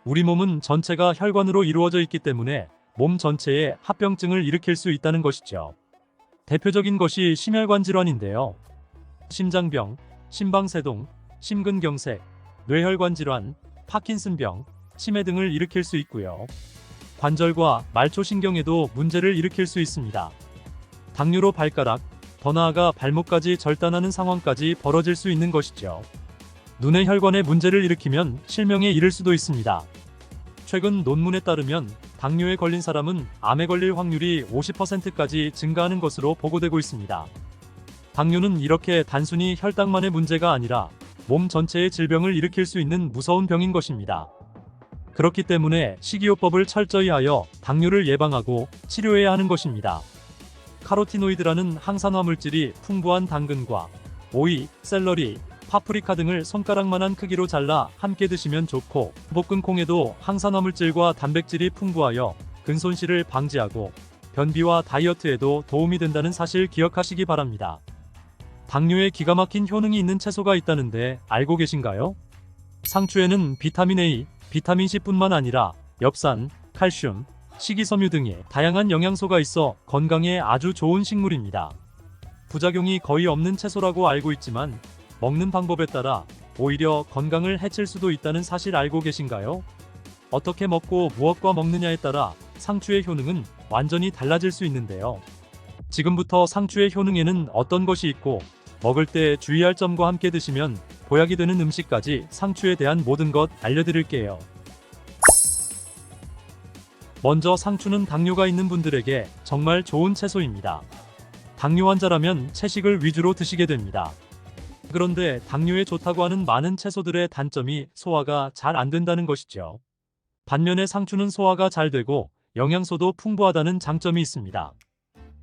A: 우리 몸은 전체가 혈관으로 이루어져 있기 때문에 몸 전체에 합병증을 일으킬 수 있다는 것이죠. 대표적인 것이 심혈관 질환인데요. 심장병, 심방세동, 심근경색, 뇌혈관 질환, 파킨슨병, 치매 등을 일으킬 수 있고요. 관절과 말초신경에도 문제를 일으킬 수 있습니다. 당뇨로 발가락, 더 나아가 발목까지 절단하는 상황까지 벌어질 수 있는 것이죠. 눈의 혈관에 문제를 일으키면 실명에 이를 수도 있습니다. 최근 논문에 따르면 당뇨에 걸린 사람은 암에 걸릴 확률이 50%까지 증가하는 것으로 보고되고 있습니다. 당뇨는 이렇게 단순히 혈당만의 문제가 아니라 몸 전체의 질병을 일으킬 수 있는 무서운 병인 것입니다. 그렇기 때문에 식이요법을 철저히 하여 당뇨를 예방하고 치료해야 하는 것입니다. 카로티노이드라는 항산화 물질이 풍부한 당근과 오이, 샐러리, 파프리카 등을 손가락만한 크기로 잘라 함께 드시면 좋고 볶은 콩에도 항산화 물질과 단백질이 풍부하여 근손실을 방지하고 변비와 다이어트에도 도움이 된다는 사실 기억하시기 바랍니다. 당뇨에 기가 막힌 효능이 있는 채소가 있다는데 알고 계신가요? 상추에는 비타민 A, 비타민 C뿐만 아니라 엽산, 칼슘, 식이섬유 등의 다양한 영양소가 있어 건강에 아주 좋은 식물입니다. 부작용이 거의 없는 채소라고 알고 있지만 먹는 방법에 따라 오히려 건강을 해칠 수도 있다는 사실 알고 계신가요? 어떻게 먹고 무엇과 먹느냐에 따라 상추의 효능은 완전히 달라질 수 있는데요. 지금부터 상추의 효능에는 어떤 것이 있고 먹을 때 주의할 점과 함께 드시면 보약이 되는 음식까지 상추에 대한 모든 것 알려드릴게요. 먼저 상추는 당뇨가 있는 분들에게 정말 좋은 채소입니다. 당뇨 환자라면 채식을 위주로 드시게 됩니다. 그런데 당뇨에 좋다고 하는 많은 채소들의 단점이 소화가 잘 안 된다는 것이죠. 반면에 상추는 소화가 잘 되고 영양소도 풍부하다는 장점이 있습니다.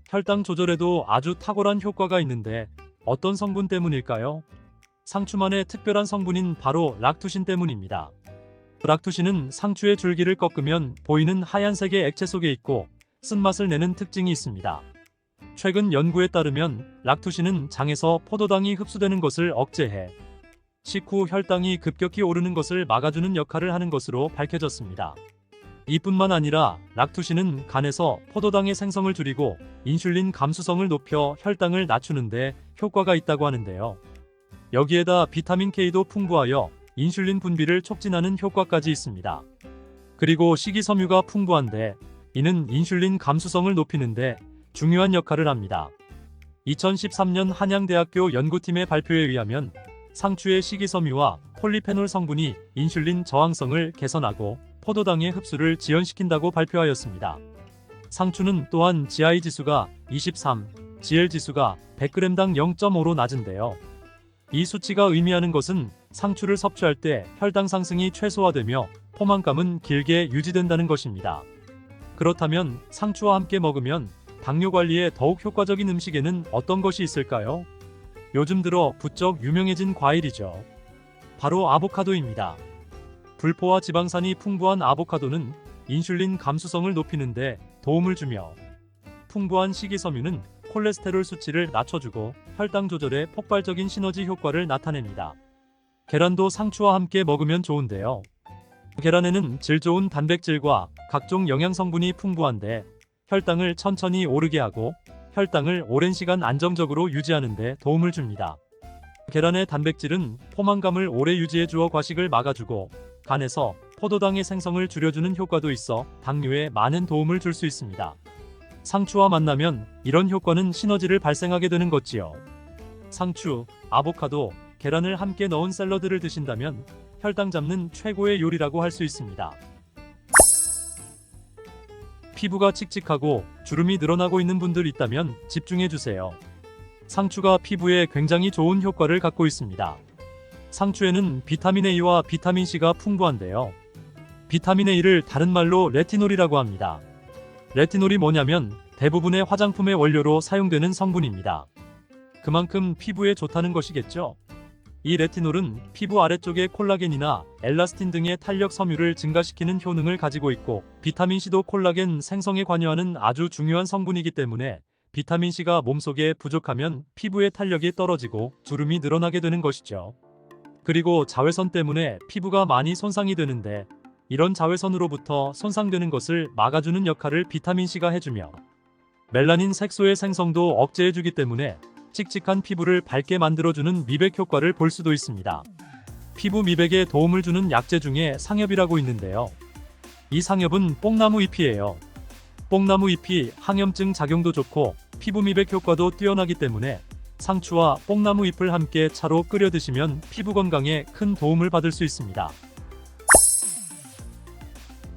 A: 혈당 조절에도 아주 탁월한 효과가 있는데 어떤 성분 때문일까요? 상추만의 특별한 성분인 바로 락투신 때문입니다. 락투신은 상추의 줄기를 꺾으면 보이는 하얀색의 액체 속에 있고 쓴맛을 내는 특징이 있습니다. 최근 연구에 따르면 락투신은 장에서 포도당이 흡수되는 것을 억제해 식후 혈당이 급격히 오르는 것을 막아주는 역할을 하는 것으로 밝혀졌습니다. 이뿐만 아니라 락투신은 간에서 포도당의 생성을 줄이고 인슐린 감수성을 높여 혈당을 낮추는데 효과가 있다고 하는데요. 여기에다 비타민 K도 풍부하여 인슐린 분비를 촉진하는 효과까지 있습니다. 그리고 식이섬유가 풍부한데 이는 인슐린 감수성을 높이는데 중요한 역할을 합니다. 2013년 한양대학교 연구팀의 발표에 의하면 상추의 식이섬유와 폴리페놀 성분이 인슐린 저항성을 개선하고 포도당의 흡수를 지연시킨다고 발표하였습니다. 상추는 또한 GI 지수가 23, GL 지수가 100g당 0.5로 낮은데요. 이 수치가 의미하는 것은 상추를 섭취할 때 혈당 상승이 최소화되며 포만감은 길게 유지된다는 것입니다. 그렇다면 상추와 함께 먹으면 당뇨 관리에 더욱 효과적인 음식에는 어떤 것이 있을까요? 요즘 들어 부쩍 유명해진 과일이죠. 바로 아보카도입니다. 불포화 지방산이 풍부한 아보카도는 인슐린 감수성을 높이는데 도움을 주며 풍부한 식이섬유는 콜레스테롤 수치를 낮춰주고 혈당 조절에 폭발적인 시너지 효과를 나타냅니다. 계란도 상추와 함께 먹으면 좋은데요. 계란에는 질 좋은 단백질과 각종 영양 성분이 풍부한데 혈당을 천천히 오르게 하고 혈당을 오랜 시간 안정적으로 유지하는 데 도움을 줍니다. 계란의 단백질은 포만감을 오래 유지해 주어 과식을 막아주고 간에서 포도당의 생성을 줄여주는 효과도 있어 당뇨에 많은 도움을 줄 수 있습니다. 상추와 만나면 이런 효과는 시너지를 발생하게 되는 거지요. 상추, 아보카도, 계란을 함께 넣은 샐러드를 드신다면 혈당 잡는 최고의 요리라고 할 수 있습니다. 피부가 칙칙하고 주름이 늘어나고 있는 분들 있다면 집중해 주세요. 상추가 피부에 굉장히 좋은 효과를 갖고 있습니다. 상추에는 비타민 A와 비타민 C가 풍부한데요. 비타민 A를 다른 말로 레티놀이라고 합니다. 레티놀이 뭐냐면 대부분의 화장품의 원료로 사용되는 성분입니다. 그만큼 피부에 좋다는 것이겠죠. 이 레티놀은 피부 아래쪽의 콜라겐이나 엘라스틴 등의 탄력 섬유를 증가시키는 효능을 가지고 있고 비타민C도 콜라겐 생성에 관여하는 아주 중요한 성분이기 때문에 비타민C가 몸속에 부족하면 피부의 탄력이 떨어지고 주름이 늘어나게 되는 것이죠. 그리고 자외선 때문에 피부가 많이 손상이 되는데 이런 자외선으로부터 손상되는 것을 막아주는 역할을 비타민C가 해주며 멜라닌 색소의 생성도 억제해주기 때문에 칙칙한 피부를 밝게 만들어주는 미백 효과를 볼 수도 있습니다. 피부 미백에 도움을 주는 약재 중에 상엽이라고 있는데요. 이 상엽은 뽕나무 잎이에요. 뽕나무 잎이 항염증 작용도 좋고 피부 미백 효과도 뛰어나기 때문에 상추와 뽕나무 잎을 함께 차로 끓여 드시면 피부 건강에 큰 도움을 받을 수 있습니다.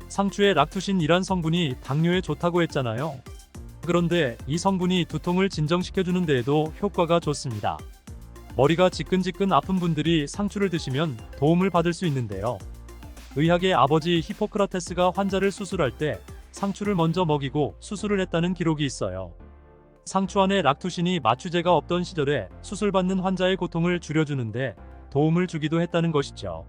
A: 상추의 락투신이란 성분이 당뇨에 좋다고 했잖아요. 그런데 이 성분이 두통을 진정시켜주는 데에도 효과가 좋습니다. 머리가 지끈지끈 아픈 분들이 상추를 드시면 도움을 받을 수 있는데요. 의학의 아버지 히포크라테스가 환자를 수술할 때 상추를 먼저 먹이고 수술을 했다는 기록이 있어요. 상추 안에 락투신이 마취제가 없던 시절에 수술받는 환자의 고통을 줄여주는데 도움을 주기도 했다는 것이죠.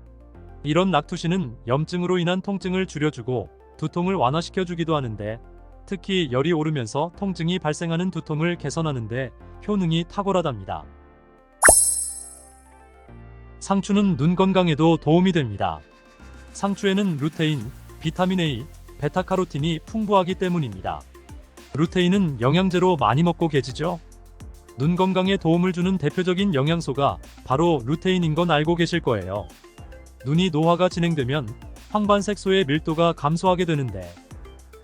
A: 이런 락투신은 염증으로 인한 통증을 줄여주고 두통을 완화시켜주기도 하는데 특히 열이 오르면서 통증이 발생하는 두통을 개선하는데 효능이 탁월하답니다. 상추는 눈 건강에도 도움이 됩니다. 상추에는 루테인, 비타민 A, 베타카로틴이 풍부하기 때문입니다. 루테인은 영양제로 많이 먹고 계시죠? 눈 건강에 도움을 주는 대표적인 영양소가 바로 루테인인 건 알고 계실 거예요. 눈이 노화가 진행되면 황반색소의 밀도가 감소하게 되는데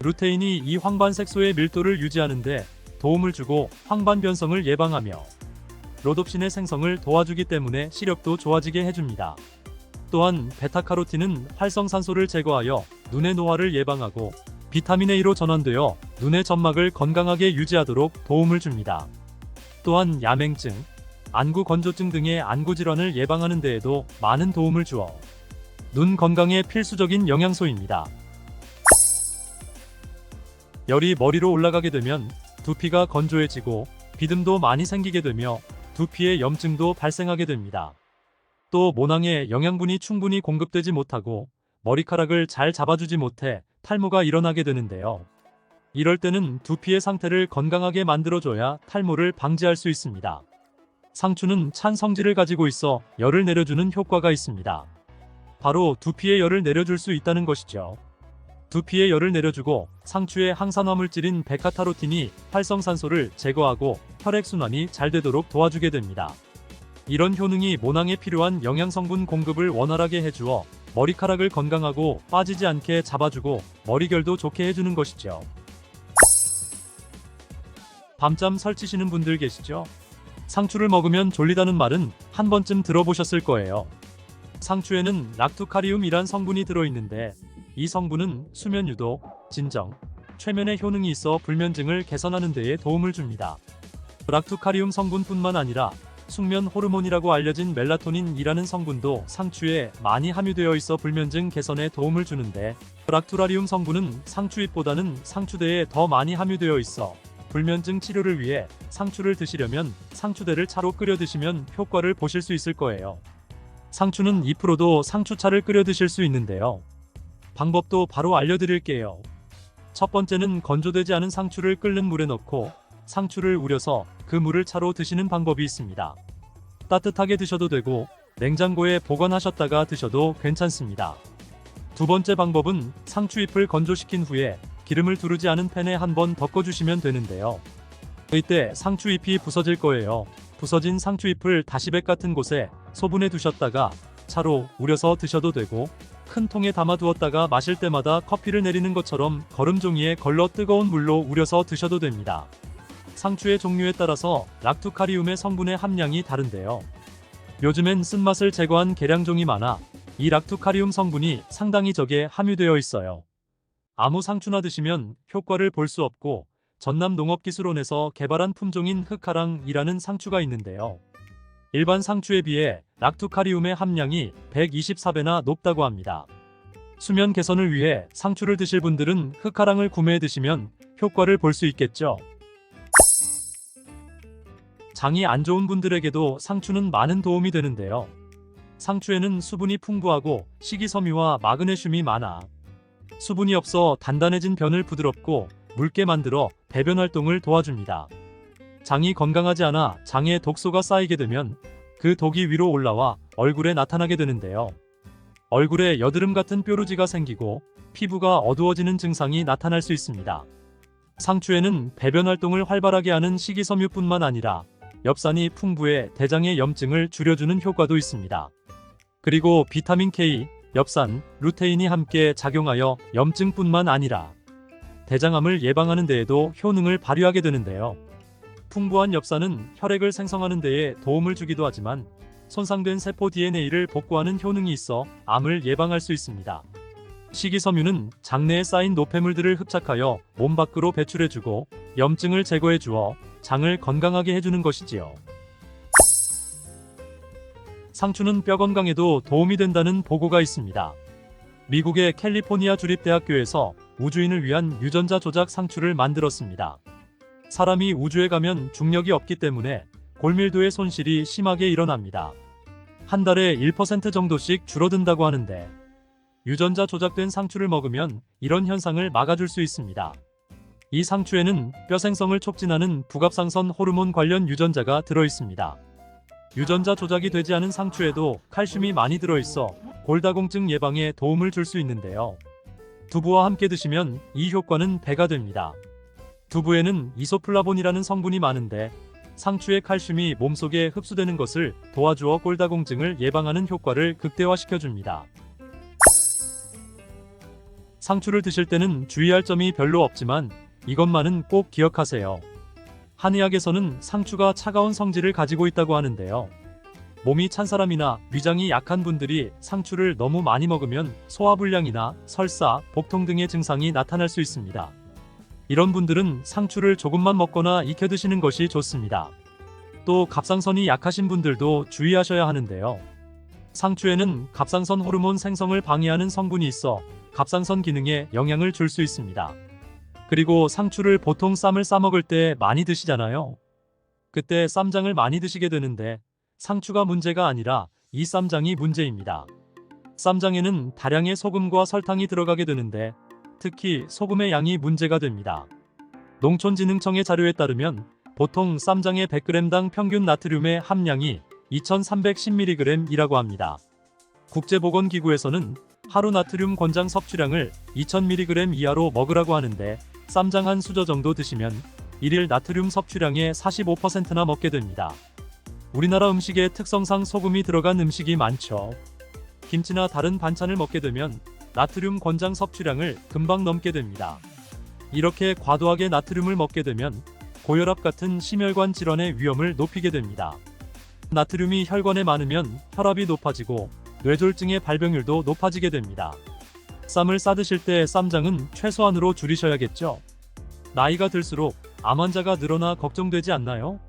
A: 루테인이 이 황반색소의 밀도를 유지하는데 도움을 주고 황반 변성을 예방하며 로놉신의 생성을 도와주기 때문에 시력도 좋아지게 해줍니다. 또한 베타카로틴은 활성산소를 제거하여 눈의 노화를 예방하고 비타민 A로 전환되어 눈의 점막을 건강하게 유지하도록 도움을 줍니다. 또한 야맹증, 안구 건조증 등의 안구 질환을 예방하는 데에도 많은 도움을 주어 눈 건강에 필수적인 영양소입니다. 열이 머리로 올라가게 되면 두피가 건조해지고 비듬도 많이 생기게 되며 두피에 염증도 발생하게 됩니다. 또 모낭에 영양분이 충분히 공급되지 못하고 머리카락을 잘 잡아주지 못해 탈모가 일어나게 되는데요. 이럴 때는 두피의 상태를 건강하게 만들어줘야 탈모를 방지할 수 있습니다. 상추는 찬 성질을 가지고 있어 열을 내려주는 효과가 있습니다. 바로 두피의 열을 내려줄 수 있다는 것이죠. 두피의 열을 내려주고 상추의 항산화 물질인 베타카로틴이 활성산소를 제거하고 혈액순환이 잘 되도록 도와주게 됩니다. 이런 효능이 모낭에 필요한 영양성분 공급을 원활하게 해주어 머리카락을 건강하고 빠지지 않게 잡아주고 머리결도 좋게 해주는 것이죠. 밤잠 설치시는 분들 계시죠? 상추를 먹으면 졸리다는 말은 한 번쯤 들어보셨을 거예요. 상추에는 락투카리움이란 성분이 들어있는데 이 성분은 수면 유도, 진정, 최면에 효능이 있어 불면증을 개선하는 데에 도움을 줍니다. 락투카리움 성분뿐만 아니라 숙면 호르몬이라고 알려진 멜라토닌이라는 성분도 상추에 많이 함유되어 있어 불면증 개선에 도움을 주는데 락투라리움 성분은 상추잎보다는 상추대에 더 많이 함유되어 있어 불면증 치료를 위해 상추를 드시려면 상추대를 차로 끓여 드시면 효과를 보실 수 있을 거예요. 상추는 잎으로도 상추차를 끓여 드실 수 있는데요. 방법도 바로 알려드릴게요. 첫 번째는 건조되지 않은 상추를 끓는 물에 넣고 상추를 우려서 그 물을 차로 드시는 방법이 있습니다. 따뜻하게 드셔도 되고 냉장고에 보관하셨다가 드셔도 괜찮습니다. 두 번째 방법은 상추잎을 건조시킨 후에 기름을 두르지 않은 팬에 한번 덮어주시면 되는데요. 이때 상추잎이 부서질 거예요. 부서진 상추잎을 다시백 같은 곳에 소분해 두셨다가 차로 우려서 드셔도 되고, 큰 통에 담아 두었다가 마실 때마다 커피를 내리는 것처럼 거름종이에 걸러 뜨거운 물로 우려서 드셔도 됩니다. 상추의 종류에 따라서 락투카리움의 성분의 함량이 다른데요. 요즘엔 쓴맛을 제거한 계량종이 많아 이 락투카리움 성분이 상당히 적게 함유되어 있어요. 아무 상추나 드시면 효과를 볼 수 없고, 전남농업기술원에서 개발한 품종인 흑하랑이라는 상추가 있는데요. 일반 상추에 비해 락투카리움의 함량이 124배나 높다고 합니다. 수면 개선을 위해 상추를 드실 분들은 흑하랑을 구매해 드시면 효과를 볼 수 있겠죠. 장이 안 좋은 분들에게도 상추는 많은 도움이 되는데요. 상추에는 수분이 풍부하고 식이섬유와 마그네슘이 많아 수분이 없어 단단해진 변을 부드럽고 묽게 만들어 배변 활동을 도와줍니다. 장이 건강하지 않아 장에 독소가 쌓이게 되면 그 독이 위로 올라와 얼굴에 나타나게 되는데요. 얼굴에 여드름 같은 뾰루지가 생기고 피부가 어두워지는 증상이 나타날 수 있습니다. 상추에는 배변 활동을 활발하게 하는 식이섬유뿐만 아니라 엽산이 풍부해 대장의 염증을 줄여주는 효과도 있습니다. 그리고 비타민 K, 엽산, 루테인이 함께 작용하여 염증뿐만 아니라 대장암을 예방하는 데에도 효능을 발휘하게 되는데요. 풍부한 엽산은 혈액을 생성하는 데에 도움을 주기도 하지만 손상된 세포 DNA를 복구하는 효능이 있어 암을 예방할 수 있습니다. 식이섬유는 장내에 쌓인 노폐물들을 흡착하여 몸 밖으로 배출해주고 염증을 제거해 주어 장을 건강하게 해주는 것이지요. 상추는 뼈 건강에도 도움이 된다는 보고가 있습니다. 미국의 캘리포니아 주립대학교에서 우주인을 위한 유전자 조작 상추를 만들었습니다. 사람이 우주에 가면 중력이 없기 때문에 골밀도의 손실이 심하게 일어납니다. 한 달에 1% 정도씩 줄어든다고 하는데, 유전자 조작된 상추를 먹으면 이런 현상을 막아줄 수 있습니다. 이 상추에는 뼈 생성을 촉진하는 부갑상선 호르몬 관련 유전자가 들어있습니다. 유전자 조작이 되지 않은 상추에도 칼슘이 많이 들어있어 골다공증 예방에 도움을 줄 수 있는데요. 두부와 함께 드시면 이 효과는 배가 됩니다. 두부에는 이소플라본이라는 성분이 많은데 상추의 칼슘이 몸속에 흡수되는 것을 도와주어 골다공증을 예방하는 효과를 극대화시켜줍니다. 상추를 드실 때는 주의할 점이 별로 없지만 이것만은 꼭 기억하세요. 한의학에서는 상추가 차가운 성질을 가지고 있다고 하는데요. 몸이 찬 사람이나 위장이 약한 분들이 상추를 너무 많이 먹으면 소화불량이나 설사, 복통 등의 증상이 나타날 수 있습니다. 이런 분들은 상추를 조금만 먹거나 익혀 드시는 것이 좋습니다. 또 갑상선이 약하신 분들도 주의하셔야 하는데요. 상추에는 갑상선 호르몬 생성을 방해하는 성분이 있어 갑상선 기능에 영향을 줄 수 있습니다. 그리고 상추를 보통 쌈을 싸 먹을 때 많이 드시잖아요. 그때 쌈장을 많이 드시게 되는데 상추가 문제가 아니라 이 쌈장이 문제입니다. 쌈장에는 다량의 소금과 설탕이 들어가게 되는데 특히 소금의 양이 문제가 됩니다. 농촌진흥청의 자료에 따르면 보통 쌈장의 100g당 평균 나트륨의 함량이 2310mg이라고 합니다. 국제보건기구에서는 하루 나트륨 권장 섭취량을 2000mg 이하로 먹으라고 하는데 쌈장 한 수저 정도 드시면 일일 나트륨 섭취량의 45%나 먹게 됩니다. 우리나라 음식에 특성상 소금이 들어간 음식이 많죠. 김치나 다른 반찬을 먹게 되면 나트륨 권장 섭취량을 금방 넘게 됩니다. 이렇게 과도하게 나트륨을 먹게 되면 고혈압 같은 심혈관 질환의 위험을 높이게 됩니다. 나트륨이 혈관에 많으면 혈압이 높아지고 뇌졸중의 발병률도 높아지게 됩니다. 쌈을 싸 드실 때 쌈장은 최소한으로 줄이셔야겠죠. 나이가 들수록 암 환자가 늘어나 걱정되지 않나요?